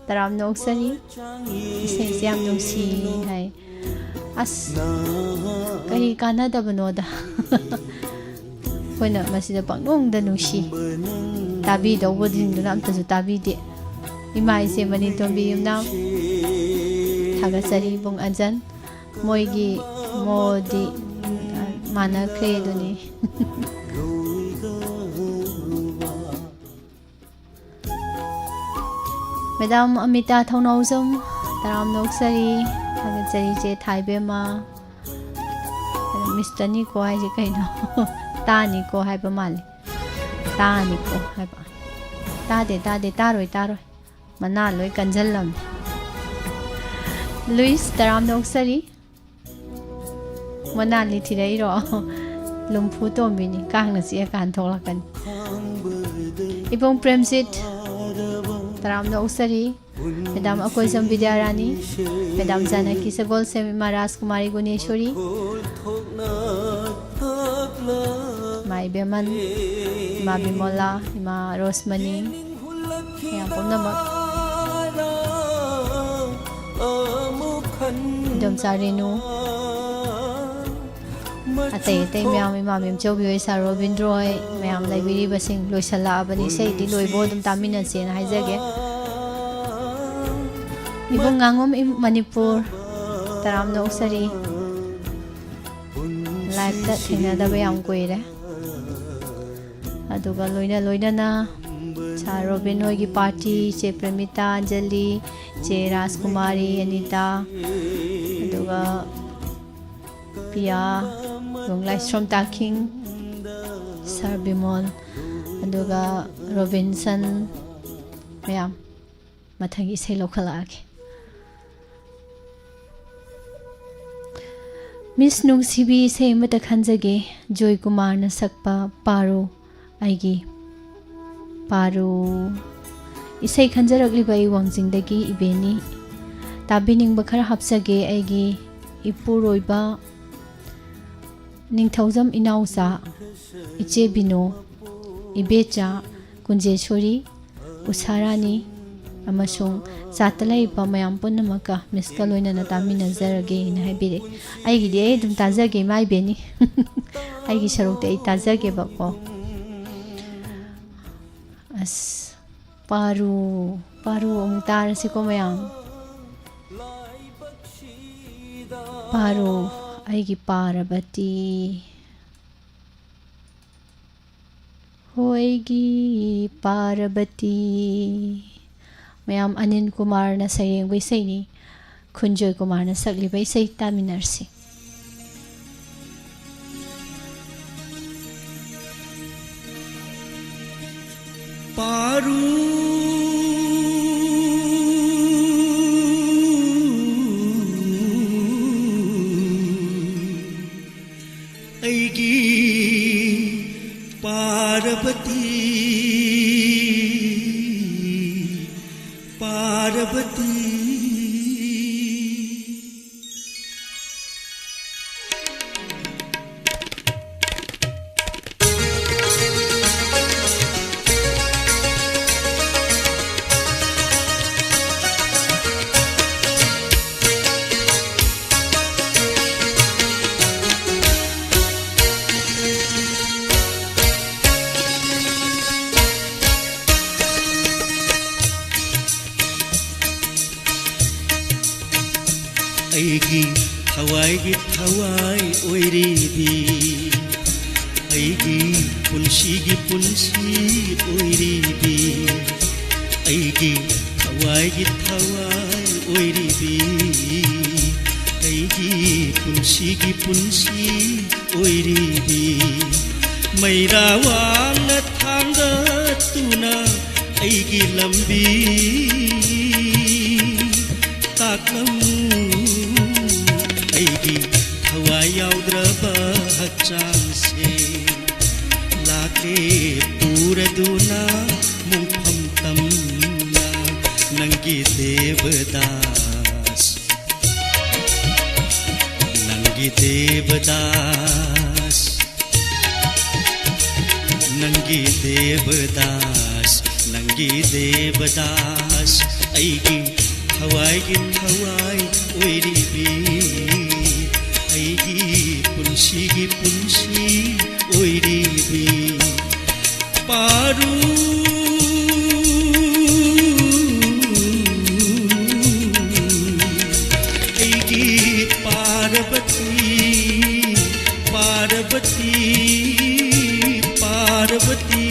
A: taram noksari ise siam nungsi hai as kari kana da banoda koina masida pangnong da nungsi tabi do bodin da nam tasu tabi de ima ise mani tombi yumna thaga sari bung anjan moigi modi mana kredoni Madam Amita Thonozum, Taram Noksari, Tagatsari J Taibema, Mr. Nico Ajikaino, Taniko Hypermali, Taniko Hyper, Tade Taro, Manalo Kanjalam, Luis Taram Noksari, Manali Tireiro, Lumputo Mini, Kangnasi Kantolakan, Ipong Premsit. Taram Noksari, Madam Akoizam Vidyarani, Madam Janaki Sagol Semi Maras Kumari Guneshwari, Mai Beman, Ma Bimola, Ma Rosmani, yang Pumnama, Dom Sarinu, Ate Miam Imam Jobi Sa Robindroy, Miam Library Basing Loisala Abani say di Loy Bodum Tamina Sin Haizage. Ibong ngangom in Manipur, Taram Noksari, life that Tina the Bayam Quere. Aduga Loina na, Sa Robin Hogi Party, Che Premita, Anjali, Che Ras Kumari, Anita, Aduga Pia. Long lives from Talking, Sir Bimol, Aduga Robinson, Mayam, Matagi say local arki. Miss Nung Sibi say Matakanzage, Joy Kumar na Sakpa, Paru, Aigi, Paru. Isay Kanjaragli by Wangzindagi, Ibeni, Tabining Bakar Hapsage, Aigi, Ipuroiba. Ningthauzam Inausa, Iche Bino, Ibecha, Kunjeshwari, Usharani, Amasung, Satalai Pamayam Punamaka, Miss Kaloina Natamina Zarage in Hibiri. I gide dum Tazage my Benny. I gisharote Tazage Bako. As Paru Umtar Sikomayam Paru. Aigi Parabati Hoigi Parabati Mayam Anin Kumar na sayang by say ni Kunjoy Kumar na sagli by say Taminarsi
B: Paru Parvati
I: थवाई थवाई ओइरिबी अइगी पुंसी ओइरिबी अइगी थवाई ओइरिबी अइगी पुंसी ओइरिबी मैरावान थांग तुना अइगी लंबी ताकम अइगी थवाई याउद्रबा हचांग से लाके पूरदुना मुंफम तमना नंगी देवदास नंगी देवदास नंगी देवदास नंगी देवदास अइगी थवाई ओइरिबी अइगी पुंसी ओइरिबी पारू अइगी पार्वती पार्वती पार्वती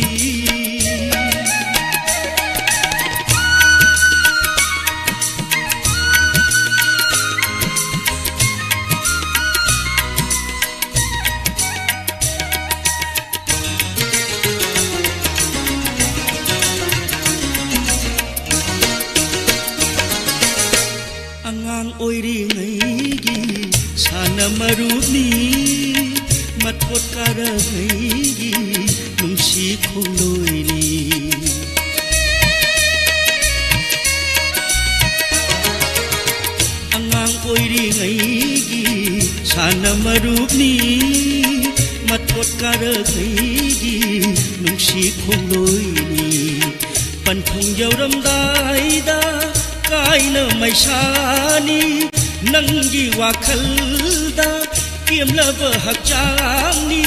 I: ओइरिङैगी साना मरुनी मथोट कारङैगी नुंसी खोलोइनी अंगां ओइरिङैगी साना मरुनी मथोट कारङैगी नुंसी खोलोइनी पनफुं यौरमदाइदा कायना मैसानी नंगी वाखलदा केमलब हक्चांगनी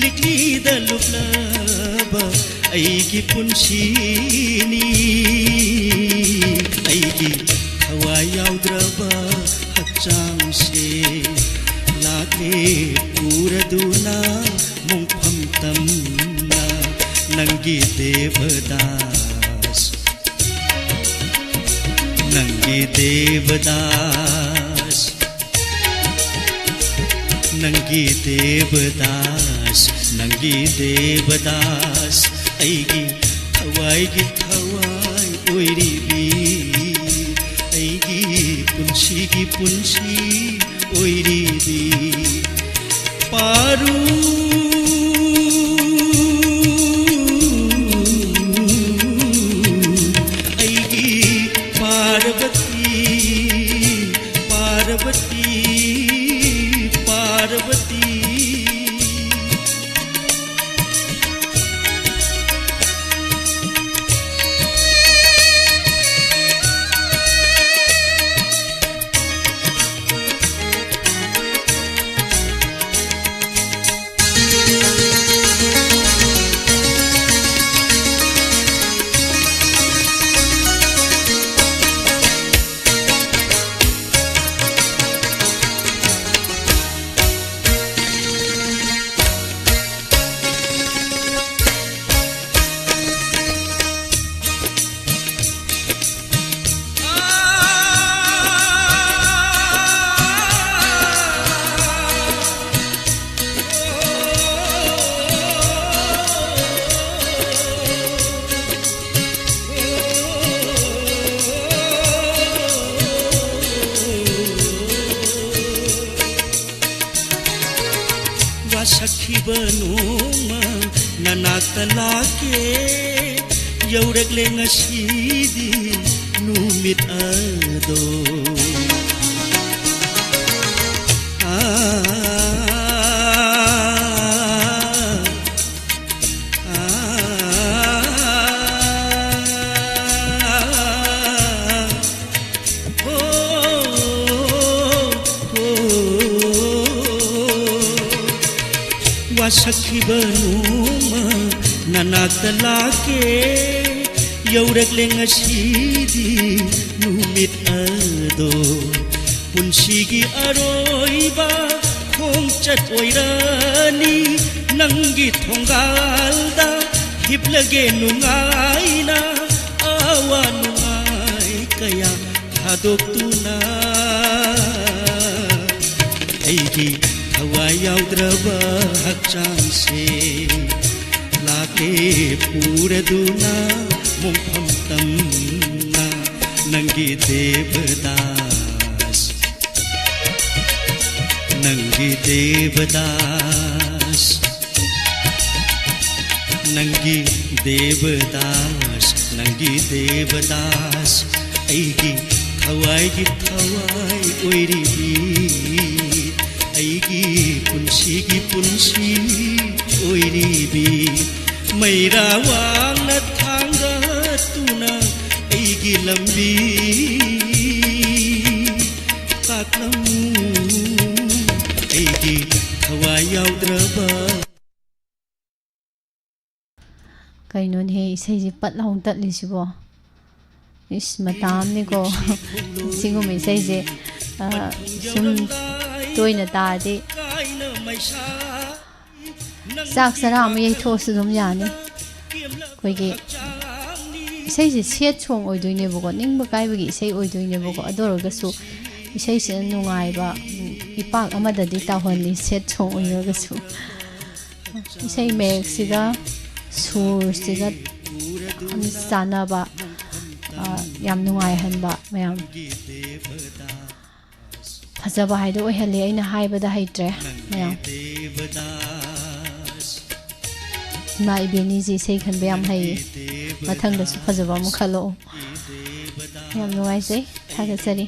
I: लिखलीदा लुपलब अइगी पुंसीनी अइगी थवाई याउद्रबा हक्चांग से लाके पूरदुना मुंफम तमना नंगी देवदास नंगी देवदास नंगी देवदास नंगी देवदास अइगी थवाई ओइरिबी अइगी पुंसी ओइरिबी पारू पार्वती पार्वती सखी बनोमा ननातला के यौरगले ngasiदी numit ado सखी बनोमा ननातला के यौरगले ngasiदी numit ado पुंसीगी अरोइबा खोंचत ओइरानी नंगी थोंगालदा हिपलगे नुंगाइना आवा नुंगाइ कया थादोक्तुना अइगी थवाइ याउद्रबा हक्चांगसे लाके पूरदुना मुंफम तमना नंगी देवदास नंगी देवदास नंगी देवदास नंगी देवदास अइगी थवाइ ओइरिबी अइगी पुंसीगी पुंसी ओइरिबी मैरा वांगना थांगतुना अइगी लंबी काकलमु अइगी थवाइ याउद्रबा
A: कइनोन हे इसे पट लाउं तटलिसिबो इस मतामनिको सिंगुम इसे सुम तोयना तादि चाक सरा अम यैथोस दुम यानी कोइगे इसे सेट सोंग ओइदोइनेबको निंगबा काइबगी इसे ओइदोइनेबको अदोरगसु इसे से नुंगाइबा इपाक अमददि ताहोनली सेट सोंग ओइरगसु इसे मेक्सिगा सुर सिगा चानबा याम नुंगाइ हनबा मयाम फजबा हाइदो ओइहले अइना हाइबदा हाइत्रे मयाम मा इबेनी जी इसे खनबे याम हाइ मथंगदसु फजबा मु खलो याम नुंगाइ से थागसरी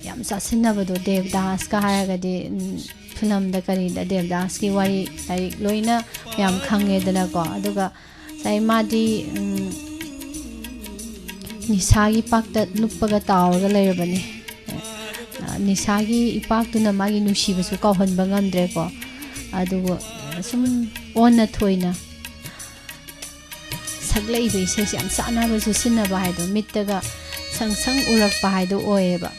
A: याम सासिनबदो देवदास का हायगदि फिल्म द करी द देवदास की वारी लाइक लोइना याम खंगेदना को अदुगा साइ मादी निसागी पाकता लुप्पगा तावगा लेरबनी निसागी इपाक्तुना मागी नुसिबसु कावहनबा ngamdre को अदुगो सुम ओन्ना थोइना सकलेइबे इसे याम सानाबसु सिन्नबा हाइदो मित्तगा संसंग उरकपा हाइदो ओएबा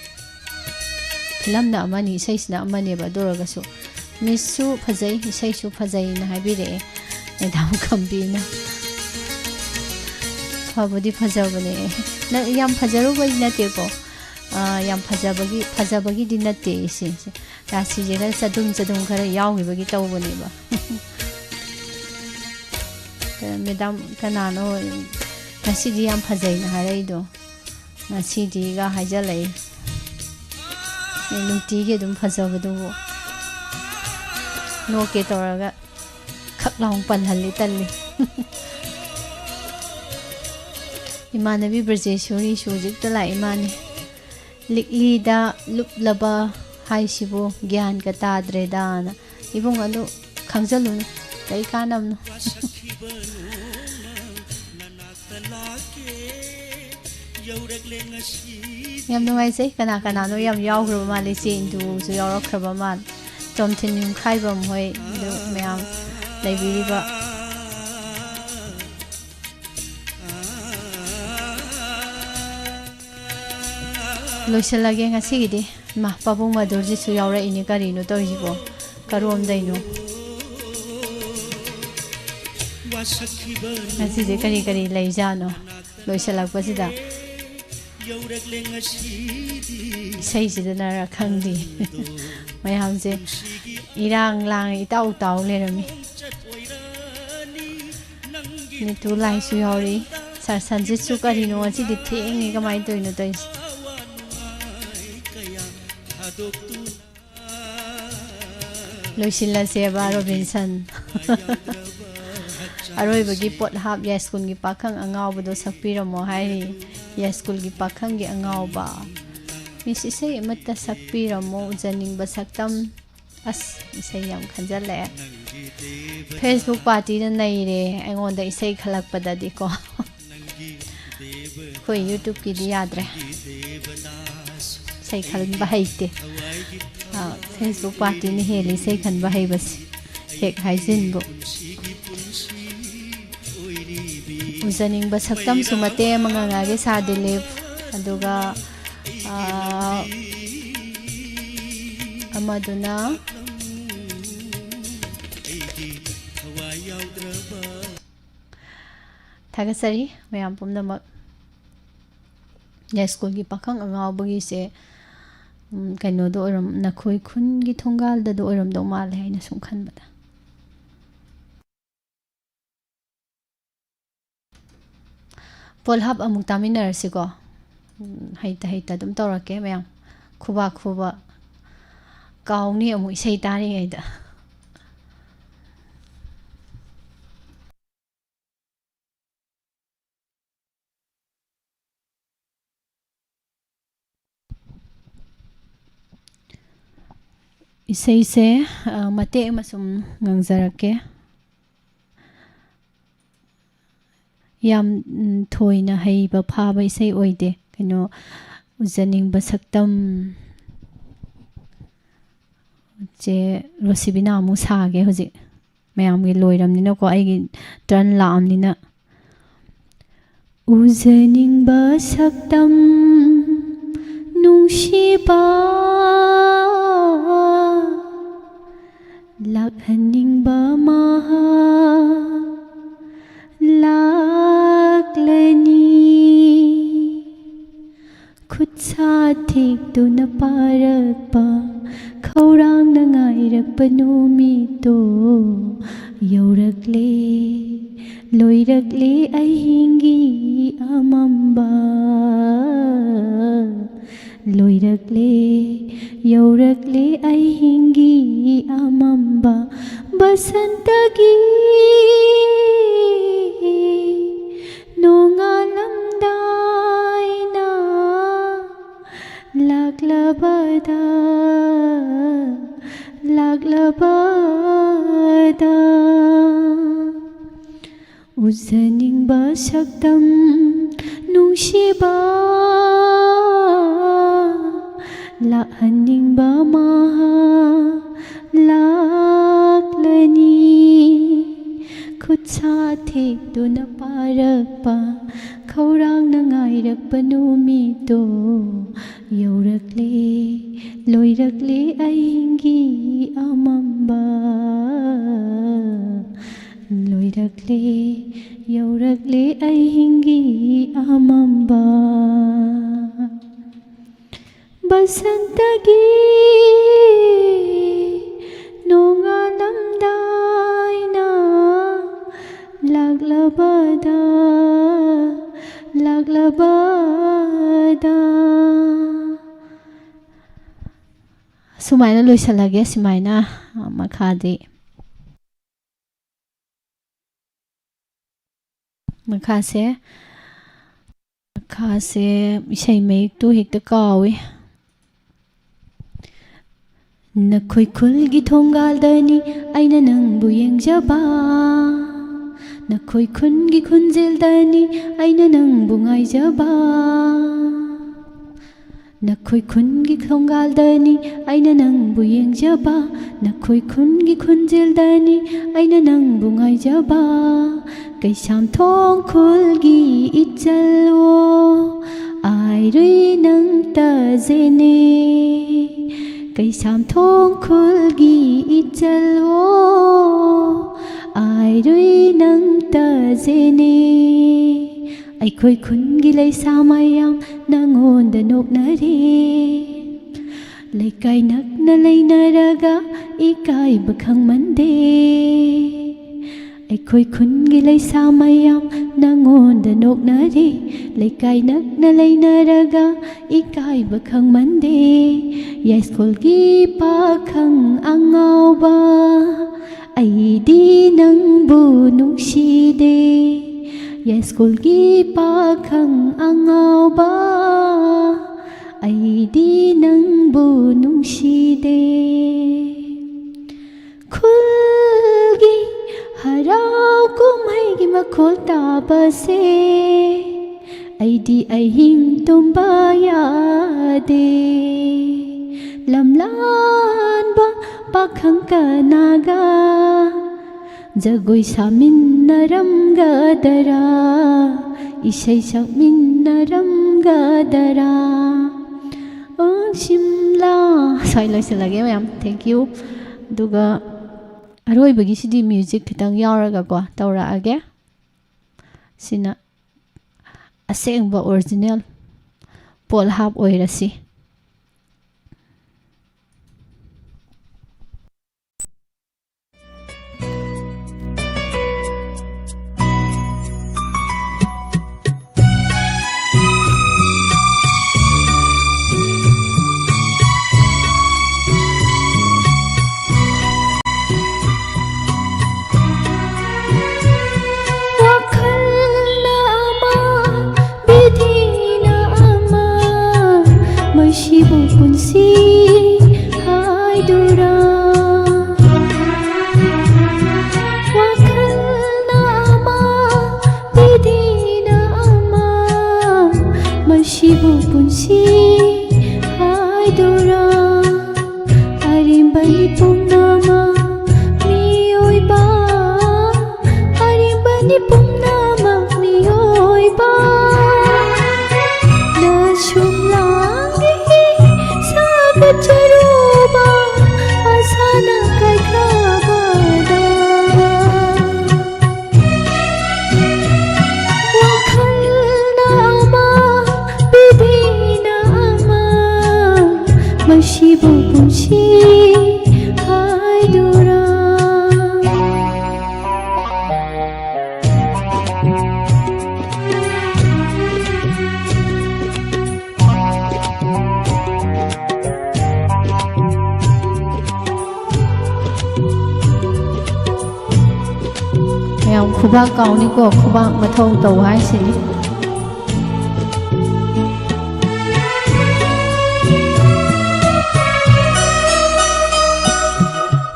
A: फिल्म ना अमनी इसेसना अमनेबा दोरगसु मिसु फजै इसेसु फजै ना हाइबिरे एदाम खम्बीना फबुदी फजबने ना याम फजरुबै नतेको याम फजबगी दि नते इसे रासि जेगा चदुम खरा याउगिबगी तौबनेबा मेदाम कनानो नसिदि याम फजै ना हारैदो नसिदि गा हाइजलै नुंतीगे दुम फजबदुबो नोके तौरगा खक्लाउं पनहल्ली तल्ली इमानबी ब्रजेश्वरी सुजिक्ता लाई इमानी लिक्लीदा लुपलबा हाइसिबो ज्ञान का ताद्रेदाना इबुंग अदु खंगजलु कई कानमनो याम नुंगाइसे कना कनानो याम याउग्रबा माले सेंदु सु याउरख्रबा मान चोमथिन युम खाइबम होय दु मयाम लेबिरिबा लोइसलगे ngasigiди ma pabung madurji su yaura ini karino toijibo karom daino ngasi kari leijano loisalak pasida sei sidana ra khangdi mayam je irang lang itau tau lerami ni tu lai su yauri sar sanjit su karino asi di thengi kamai toino tois लोइसिला सेबा Robinson अरोइबगी pot हाप या school की पाखंग अंगावबदो सकपिरमो हाइरि या school की पाखंग की अंगावबा miss इसे मत्ता सकपिरमो उजनिंगबा सकतम अस इसे याम खंजले Facebook party न नैरे एंगोंदा इसे खलकपदादी को कोई यूट्यूब की दी याद्रे सही खलन बहाइते फेसबुक पार्टी ने हेली सही खन बहाइ बस हेक हाइजिनबो उजनिंग बसक्तम सुमते मंगागे सादिले ꯑꯗꯨꯒ ꯑꯃꯗꯨꯅ ꯊꯥꯒꯠꯆꯔꯤ ꯃꯌꯥꯝ ꯄꯨꯝꯅꯃꯛ ꯌꯥꯏꯁ꯭ꯀꯨꯜꯒꯤ ꯄꯥꯈꯪ ꯑꯉꯥꯎꯕꯒꯤꯁꯦ ꯀꯩꯅꯣꯗꯣ ꯅꯈꯣꯏ ꯈꯨꯟꯒꯤ ꯊꯣꯡꯒꯥꯜꯗ ꯑꯣꯏꯔꯝꯗꯧ ꯃꯥꯜꯂꯦ ꯑꯩꯅ ꯁꯨꯝ ꯈꯟꯕꯗ ꯄꯣꯜꯍꯥꯞ ꯑꯃꯨꯛ ꯇꯥꯃꯤꯟꯅꯔꯁꯤꯀꯣ ꯍꯩꯇ ꯑꯗꯨꯝ ꯇꯧꯔꯛꯀꯦ ꯃꯌꯥꯝ ꯈꯨꯕꯥꯛ ꯈꯨꯕ ꯀꯥꯎꯅꯤ ꯑꯃꯨꯛ ꯏꯁꯩ ꯇꯥꯔꯤꯉꯩꯗ ꯏꯁꯩꯁꯦ ꯃꯇꯦꯛ ꯑꯃ ꯁꯨꯝ ꯉꯪꯖꯔꯛꯀꯦ ꯌꯥꯝ ꯊꯣꯏꯅ ꯍꯩꯕ ꯐꯥꯕ ꯏꯁꯩ ꯑꯣꯏꯗꯦ ꯀꯩꯅꯣ ꯎꯖꯅꯤꯡꯕ ꯁꯛꯇꯝ ꯆꯦ ꯔꯣꯁꯤꯕꯤꯅꯥ ꯑꯃꯨꯛ ꯁꯥꯒꯦ ꯍꯧꯖꯤꯛ ꯃꯌꯥꯝꯒꯤ ꯂꯣꯏꯔꯝꯅꯤꯅꯀꯣ ꯑꯩꯒꯤ ꯇꯔꯟ ꯂꯥꯛꯑꯝꯅꯤꯅ ꯎꯖꯅꯤꯡꯕ ꯁꯛꯇꯝ ꯅꯨꯡꯁꯤꯕ ꯂꯥꯛꯍꯟꯅꯤꯡꯕ ꯂꯥꯛꯂꯅꯤ ꯈꯨꯠꯁꯥ ꯊꯦꯛꯇꯨꯅ ꯄꯥꯔꯛꯄ ꯈꯧꯔꯥꯡꯅ ꯉꯥꯏꯔꯛꯄ ꯅꯨꯃꯤꯠꯇꯣ ꯌꯧꯔꯛꯂꯦ ꯂꯣꯏꯔꯛꯂꯦ ꯑꯍꯤꯡꯒꯤ ꯑꯃꯝꯕ ꯂꯣꯏꯔꯛꯂꯦ ꯌꯧꯔꯛꯂꯦ ꯑꯍꯤꯡꯒꯤ ꯑꯃꯝꯕ ꯕꯁꯟꯇꯒꯤ ꯅꯣꯡꯉꯥꯜꯂꯝꯗꯥꯏꯅ ꯂꯥꯛꯂꯕꯗ ꯎꯖꯅꯤꯡꯕ ꯁꯛꯇꯝ ꯅꯨꯡꯁꯤꯕ ꯂꯥꯛꯍꯟꯅꯤꯡꯕ ꯂꯥꯛꯂꯅꯤ ꯈꯨꯠꯁꯥ ꯊꯦꯛꯇꯨꯅ ꯄꯥꯔꯛꯄ ꯈꯧꯔꯥꯡꯅ ꯉꯥꯏꯔꯛꯄ ꯅꯨꯃꯤꯠꯇꯣ ꯌꯧꯔꯛꯂꯦ ꯂꯣꯏꯔꯛꯂꯦ ꯑꯍꯤꯡꯒꯤ ꯑꯃꯝꯕ ꯂꯣꯏꯔꯛꯂꯦ ꯌꯧꯔꯛꯂꯦ ꯑꯍꯤꯡꯒꯤ ꯑꯃꯝꯕ ꯕꯁꯟꯇꯒꯤ ꯅꯣꯡꯉꯥꯜꯂꯝꯗꯥꯏꯅ ꯂꯥꯛꯂꯕꯗ ꯁꯨꯃꯥꯏꯅ ꯂꯣꯏꯁꯤꯜꯂꯒꯦ ꯁꯨꯃꯥꯏꯅ ꯃꯈꯥꯁꯦ ꯏꯁꯩ ꯃꯌꯦꯛꯇꯨ ꯍꯦꯛꯇ ꯀꯥꯎꯏ ꯅꯈꯣꯏ ꯈꯨꯜꯒꯤ ꯊꯣꯡꯒꯥꯜꯗꯅꯤ ꯑꯩꯅ ꯅꯪꯕꯨ ꯌꯦꯡꯖꯕ ꯅꯈꯣꯏ ꯈꯨꯟꯒꯤ ꯈꯨꯟꯖꯦꯜꯗꯅꯤ ꯑꯩꯅ ꯅꯪꯕꯨ ꯉꯥꯏꯖꯕ ꯅꯈꯣꯏ ꯈꯨꯟꯒꯤ ꯊꯣꯡꯒꯥꯜꯗꯅꯤ ꯑꯩꯅ ꯅꯪꯕꯨ ꯌꯦꯡꯖꯕ ꯅꯈꯣꯏ ꯈꯨꯟꯒꯤ ꯈꯨꯟꯖꯦꯜꯗꯅꯤ ꯑꯩꯅ ꯅꯪꯕꯨ ꯉꯥꯏꯖꯕ ꯀꯩꯁꯥꯝꯊꯣꯡ ꯈꯨꯜꯒꯤ ꯏꯆꯜꯋꯣ ꯑꯥꯏꯔꯨꯏ ꯅꯪ ꯇꯖꯦꯅꯦ ꯀꯩꯁꯥꯝꯊꯣꯡ ꯈꯨꯜꯒꯤ ꯏꯆꯜꯋꯣ ꯑꯥꯏꯔꯨꯏ ꯅꯪ ꯇꯖꯦꯅꯦ ꯑꯩꯈꯣꯏ ꯈꯨꯟꯒꯤ ꯂꯩꯁꯥ ꯃꯌꯥꯝ ꯅꯪꯉꯣꯟꯗ ꯅꯣꯛꯅꯔꯦ ꯂꯩꯀꯥꯏ ꯅꯛꯅ ꯂꯩꯅꯔꯒ ꯏꯀꯥꯏꯕ ꯈꯪꯃꯟꯗꯦ ꯑꯩꯈꯣꯏ ꯈꯨꯟꯒꯤ ꯂꯩꯁꯥ ꯃꯌꯥꯝ ꯅꯪꯉꯣꯟꯗ ꯅꯣꯛꯅꯔꯦ ꯂꯩꯀꯥꯏ ꯅꯛꯅ ꯂꯩꯅꯔꯒ ꯏꯀꯥꯏꯕ ꯈꯪꯃꯟꯗꯦ ꯌꯥꯏꯁ꯭ꯀꯨꯜꯒꯤ ꯄꯥꯈꯪ ꯑꯉꯥꯎꯕ ꯑꯩꯗꯤ ꯅꯪꯕꯨ ꯅꯨꯡꯁꯤꯗꯦ ꯌꯥꯏꯁ꯭ꯀꯨꯜꯒꯤ ꯄꯥꯈꯪ ꯑꯉꯥꯎꯕ ꯑꯩꯗꯤ ꯅꯪꯕꯨ ꯅꯨꯡꯁꯤꯗꯦ ꯈꯨꯜꯒꯤ ꯍꯔꯥꯎ ꯀꯨꯝꯍꯩꯒꯤ ꯃꯈꯣꯜ ꯇꯥꯕꯁꯦ ꯑꯩꯗꯤ ꯑꯍꯤꯡ ꯇꯨꯝꯕ ꯌꯥꯗꯦ ꯂꯝꯂꯥꯟꯕ ꯄꯥꯈꯪ ꯀꯅꯥꯒ ꯖꯒꯣꯏ ꯁꯥꯃꯤꯟꯅꯔꯝꯒꯗꯔꯥ ꯏꯁꯩ ꯁꯛꯃꯤꯟꯅꯔꯝꯒꯗꯔꯥ ꯈꯪꯒꯗꯔꯥ ꯁꯤꯝꯂꯥ ꯁ꯭ꯋꯥꯏ ꯂꯣꯏꯁꯤꯜꯂꯒꯦ ꯃꯌꯥꯝ ꯊꯦꯡꯛ ꯌꯨ ꯑꯗꯨꯒ ꯑꯔꯣꯏꯕꯒꯤꯁꯤꯗꯤ ꯃ꯭ꯌꯨꯖꯤꯛ ꯈꯤꯇꯪ ꯌꯥꯎꯔꯒꯀꯣ ꯇꯧꯔꯛꯑꯒꯦ ꯁꯤꯅ ꯑꯁꯦꯡꯕ ꯑꯣꯔꯤꯖꯤꯅꯦꯜ ꯄꯣꯜ ꯍꯥꯞ ꯑꯣꯏꯔꯁꯤ ꯃꯁꯤꯕꯨ ꯄꯨꯟꯁꯤ ꯍꯥꯏꯗꯨꯔꯥ ꯋꯥꯈꯜꯅ ꯑꯃ ꯕꯤꯙꯤꯅ ꯑꯃ ꯃꯁꯤꯕꯨ ꯄꯨꯟꯁꯤ ꯍꯥꯏꯗꯨꯔꯥ ꯑꯔꯦꯝꯕꯅꯤ ꯄꯨꯝꯅꯃꯛ ꯃꯤꯑꯣꯏꯕ ꯑꯔꯦꯝꯕꯅꯤ ꯄꯨꯝꯅꯃꯛ ꯃꯤꯑꯣꯏꯕ ꯆꯔꯨꯕ ꯑꯁꯥꯅ ꯀꯥꯏꯈ꯭ꯔꯕꯗ ꯋꯥꯈꯜꯅ ꯑꯃ ꯕꯤꯙꯤꯅ ꯑꯃ ꯃꯁꯤꯕꯨ ꯄꯨꯟꯁꯤ ꯍꯥꯏꯗꯨꯔꯥ ꯃꯌꯥꯝ ꯈꯨꯕꯥꯛ ꯀꯥꯎꯅꯤꯀꯣ ꯈꯨꯕꯥꯛ ꯃꯊꯧ ꯇꯧ ꯍꯥꯏꯁꯤꯅꯤ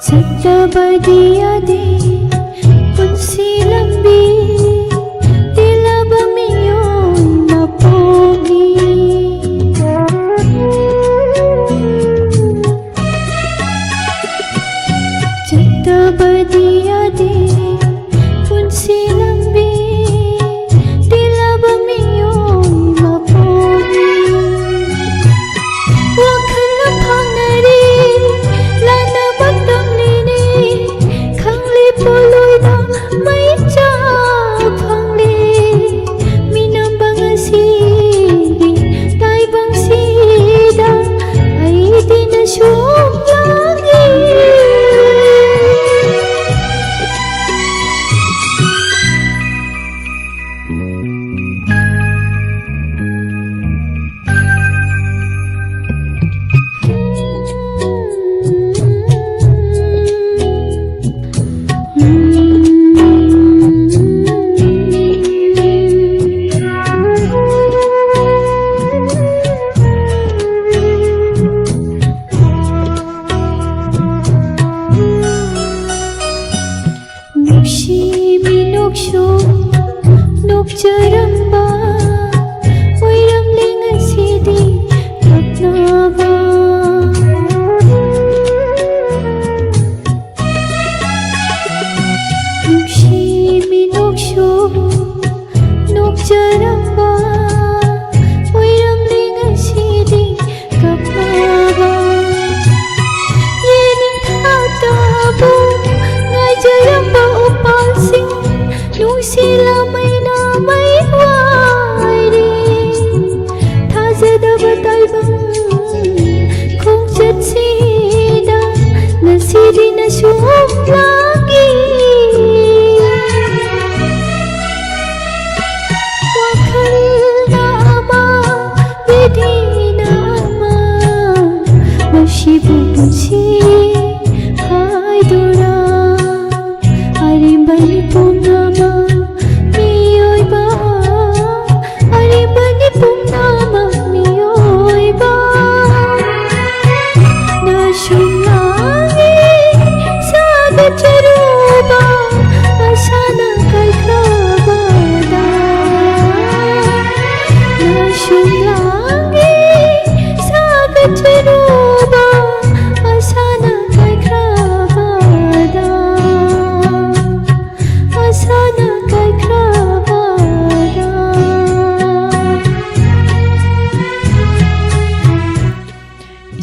A: ꯆꯠꯇꯕꯗꯤ ꯌꯥꯗꯦ ꯄꯨꯟꯁꯤ ꯂꯝꯕꯤ ꯇꯦꯜꯂꯕ ꯃꯤꯑꯣꯏ ꯃꯄꯣꯛꯅꯤ ꯆꯠꯇꯕꯗꯤ ꯌꯥꯗꯦ ꯄꯨꯟꯁꯤ ꯂꯝꯕꯤ ꯇꯦꯜꯂꯕ ꯃꯤꯑꯣꯏ ꯃꯄꯣꯛꯅꯤ ꯋꯥꯈꯜꯅ ꯐꯪꯅꯔꯤ ꯂꯥꯟꯅꯕ ꯇꯝꯂꯤꯅꯤ ꯈꯪꯂꯤ ꯄꯣꯂꯣꯏꯗ ꯃꯩ ꯆꯥ ꯐꯪꯂꯤ ꯃꯤꯅꯝꯕ ꯉꯁꯤꯗꯤ ꯇꯥꯏꯕꯪꯁꯤꯗ ꯑꯩꯗꯤ ꯅꯁꯨꯝ ꯂꯥꯡꯏ ꯅꯨꯡꯁꯤꯕꯤ ꯅꯣꯛꯁꯨ ꯅꯣꯛꯆꯔꯝꯕ ꯑꯣꯏꯔꯝꯂꯦ ꯉꯁꯤꯗꯤ ꯊꯛꯅꯕ ꯅꯨꯡꯁꯤꯕꯤ ꯅꯣꯛꯁꯨ ꯅꯣꯛꯆꯔꯝꯕ ꯑꯣꯏꯔꯝꯂꯦ ꯉꯁꯤꯗꯤ ꯀꯞꯅꯕ ꯌꯦꯅꯤꯡꯊꯥꯇꯕꯨ ꯉꯥꯏꯖꯔꯝꯕ ꯎꯄꯥꯜꯁꯤꯡ ꯅꯨꯡꯁꯤꯂꯃꯩꯅ ꯃꯩ ꯋꯥꯏꯔꯤ ꯊꯥꯖꯗꯕ ꯇꯥꯏꯕꯪ ꯈꯣꯡꯆꯠꯁꯤꯗ ꯉꯁꯤꯗꯤ ꯅꯁꯨꯝ ꯂꯥꯡꯏ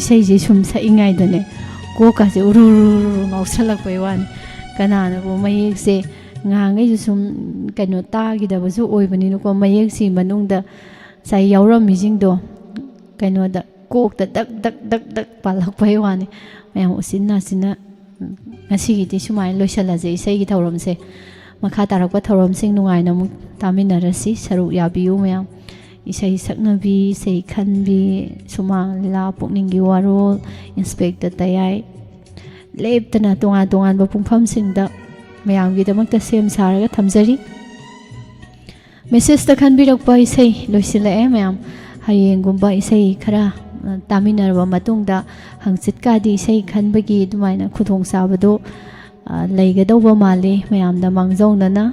A: isai sum saingaiदने कोकासे उरु ngausalakpai wani kanana bo mayek se ngangai sum kaino tagidabasu oibani no ko mayek si manungda sai yauram mijing do kaino da kok da dak palakpai wani mayam usinna sina ngasi gi sumai loisala je isai gi thauram se makha tarakpa thauram sing nungai na mu taminarasi saruk yabiu mayam isai saknabi sei khanbi sumang lila pukningi warol inspector tayai leptana tongan ba pungpham singda mayam gi damakta sem saraga thamjari message ta khanbirakpa isai loisila e mayam hayengumba isai khara taminarba matungda hangchit ka di isai khanbagi dumaina khudong sabado leigadawba male mayamda mangjongna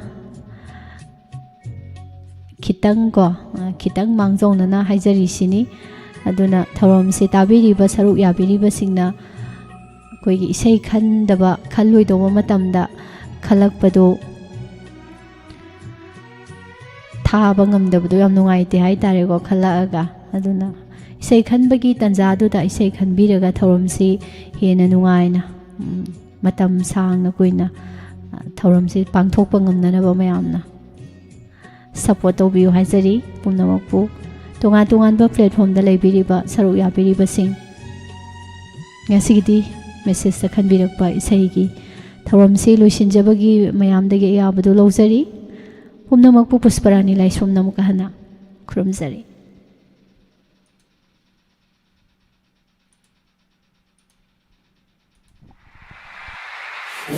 A: खितंग मांगजौनना हाइजरिसिनी अदुना थौरम से ताबिरिबा सरुक याबिरिबा सिंगना कोइगी इसै खनदबा खललोइदोबा मतमदा खलकपदो थाबा ngamdabdo yam nungaite hai tarego khalaga aduna isai khanbagi tanjadуда isai khanbiraga thauram si hena nungaina matam sangna koina thauram si pangthokpa ngamnana ba mayamna support tobiu haizari pumnamakpu tongan ba platform da leibiriba saruk yabiriba sing ngasigidi message ta khanbirakpa isai gi thauram si loisinjabagi mayamdagi yabadu lawjari pumnamakpu pusparani laisum namuka hana khurumjari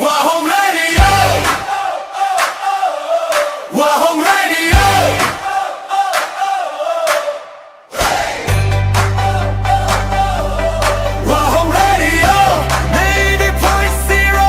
B: Wahong Radio Wahong Radio Wahong Radio 90.0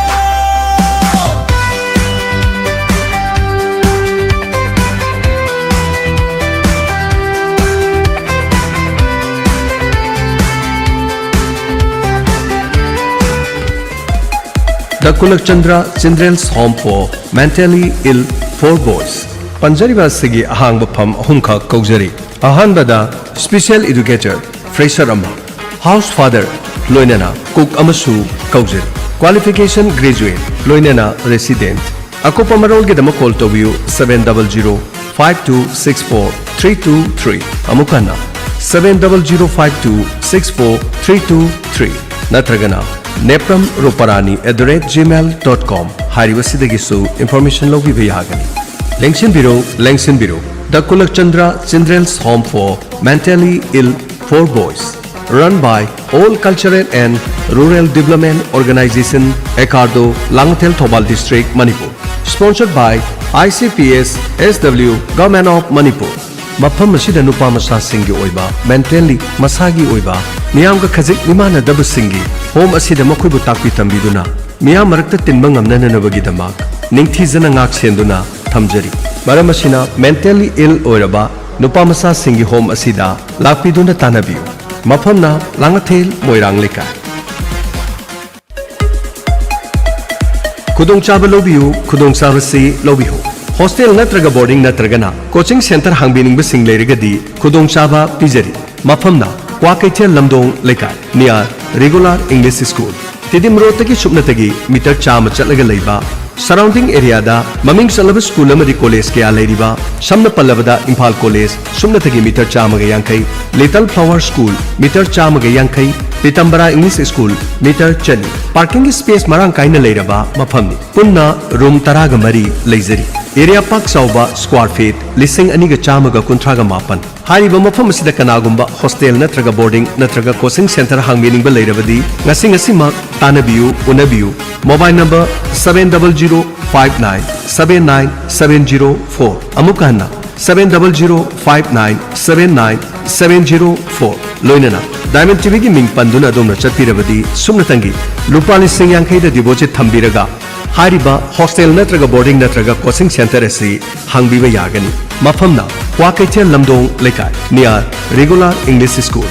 J: The Kulak Chandra Children's Home for Mentally Ill for Boys. Panjariba Sigi Ahang Bapam Humka Kaujari. Ahanbada Special Educator Fresher Amma. House Father Loinana Cook Amasu Kaujari. Qualification Graduate Loinana Resident. Akopamarol Gedama Call to you 700-5264-323. Amukana 700-5264-323. Natragana Nepram Roparani @gmail.com. Hariwasidagisu information logi bhayagani. Lengsin Biro. The Kulak Chandra Children's Home for Mentally Ill for Boys. Run by All Cultural and Rural Development Organization, Ekardo, Langtel Thobal District, Manipur. Sponsored by ICPS SW, Government of Manipur. Mafam asida nupa masa singi oiba, mentally masagi oiba, miyam ka khazik nimana dabu singi, home asida makoi bu takpi tambiduna, miyam marakta tinbang amnana nabagi damak, ningthizana ngak senduna thamjari. Maram asina mentally ill oiraba, nupa masa singi home asida lakpiduna tanabiu. Mafam na Langathel Moirang Leka. Kudong chaba lobiu, kudong sarasi lobiho. Hostel natraga boarding natragana coaching center hangbining basing lerigadi khudong chaba pijari mafamna Kwakaitel Lamdong Lekai near regular English school tidim rotagi subnatagi meter chama chatlaga leiba surrounding area da maming salaba school amadi college ke alairiba samna pallabada Imphal college subnatagi meter chama ga yankai Little Flower School meter chama ga yankai Pitambara English School meter chani parking space marang kaina leiraba mafamni punna room taraga mari leizari area park sauba square feet listing aniga chamaga kuntraga mapan hariba mafam asida kanagumba hostel natraga boarding natraga coaching center hangmening ba leirabadi ngasi ma tanabiu unabiu mobile number 700597970 amukana 700597970 loinana Diamond TV gi ming panduna domna chatpirabadi sumnatangi lupali singyangkai da deposit thambiraga hariba hostel natraga boarding natraga coaching center asi hangbiba yagani mafamna Kwakaitel Lamdong Lekai near regular English school.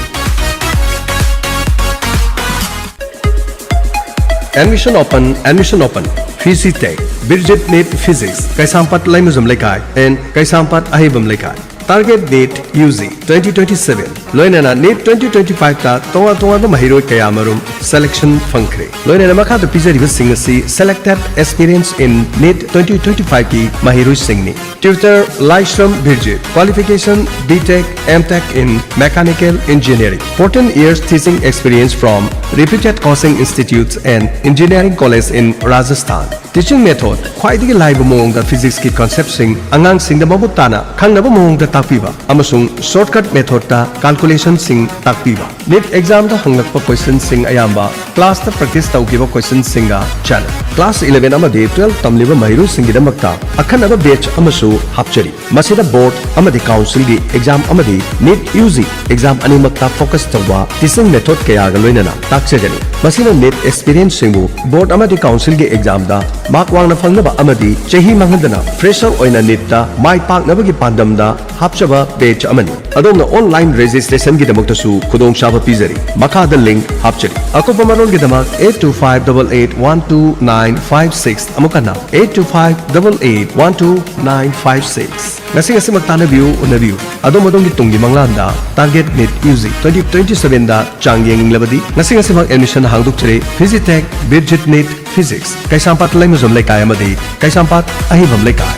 J: Admission open Physics Tech Birjet Net Physics Kaisampat Laimuzam Lekai and Kaisampat Ahibam Lekai target date UZ 2027 loinana NEET 2025 ta tonga ba mahiroi kaya marum selection fangkhre loinana makha da pizari ba singasi selected experience in NEET 2025 ki mahiroi singni tutor Laishram Birjit qualification BTech MTech in mechanical engineering 14 years teaching experience from reputed coaching institutes and engineering college in Rajasthan teaching method khwaidigi laiba mong da physics ki concept sing angang sing da mabut tana khangnaba mong da takpiba amasung shortcut method ta calculation sing takpiba NEET exam da hanglakpa question sing ayamba class ta practice tawgiba question singa channel class 11 amadi 12 tamliba mahiru singi da makta akhanaba batch amasu hapchari masida board amadi council gi exam amadi NEET UG exam ani makta focus tawwa teaching method kaya ga loinana takchajani masina NEET experience singu board amadi council gi exam da mark wangna fangnaba amadi chehi manghandana fresher oina NEET ta mai pak nabagi pandam da hapchaba batch amani adomna online registration gi damakta su khudong shaba pizari makha da link hapchari akopa marol gi damak 8258812956 amukana 8258812956 ngasi maktana view unabiu adom gi tunggi manglanda target NEET UG 2027 da changyeng labadi ngasi mak admission hangduk chre Physitech Birjit NEET Physics Kaisampat Laimazom Laikai amadi Kaisampat Ahibam Laikai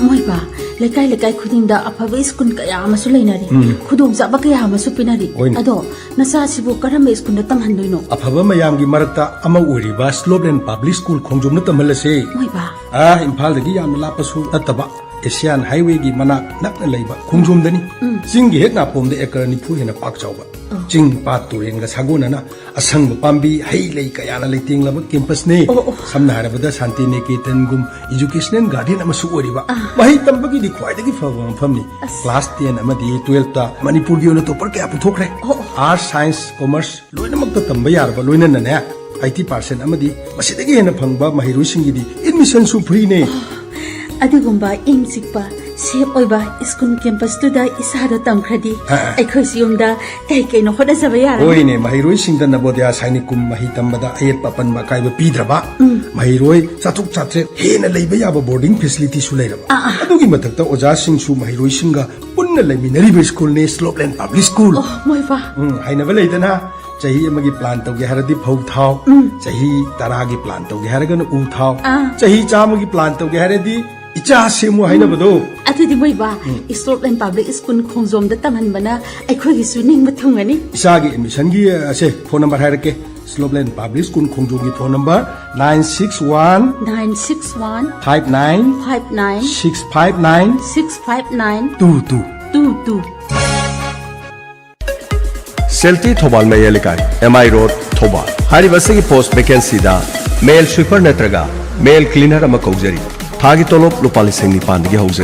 F: Moiba lekai khudingda aphaba school kaya amasu leinari khudong jaba kaya amasu pinari ado nasa sibu karam school na tamhandoino
K: afaba mayamgi marakta ama uriba Slopeland Public School khongjumna tamhalase
F: moiba
K: Imphal dagi yamna lapasu nataba Asian Highway gi manak nakna leiba khongjumdani jingi hekna pomde ekar nifu hena pak chawba jing pat turen ga sagonana asang pambi hei lei kaya na leiting laba campus ne samna harabada Shanti Niketan gum educational garden amasu oriba mahi tambagi di khwai dagi fawam famni class 10 amadi 12 ta Manipur gi ona topper kaya puthokre arts science commerce loina makta tamba yarba loina na ne 80% amadi masidagi hena phangba mahiru singidi admission su free ne
F: adigumba imsikpa sep oiba school campus tu da isada tamkhradi aikhoi siumda kai no khoda jaba yara
K: oine mahiroi singda nabodia sainikum mahi tambada ayet papan makai ba pidraba mahiroi chatuk chatre hena leiba yaba boarding facility su leiraba adugi mathakta oja sing su mahiroi singa punna leiminari ba school ne Slopeland Public School
F: moiba
K: haina ba leidana chahi amagi plan tawge haradi phau thau chahi taragi plan tawge haragana u thau chahi chamagi plan tawge haradi icha semu haina bado
F: atudi moiba Slopeland Public School khongjom da tamhanbana aikhoi gi suning mathungani
K: isagi admission gi ase phone number harake Slopeland Public School khongjom gi phone number
F: 961 59 659 22
J: Selti Thobal May Elikai MI Road Thobal Haribasi post vacancy da male sweeper natraga male cleaner ama kaujari thagi tolop lupali singni pandigi hauze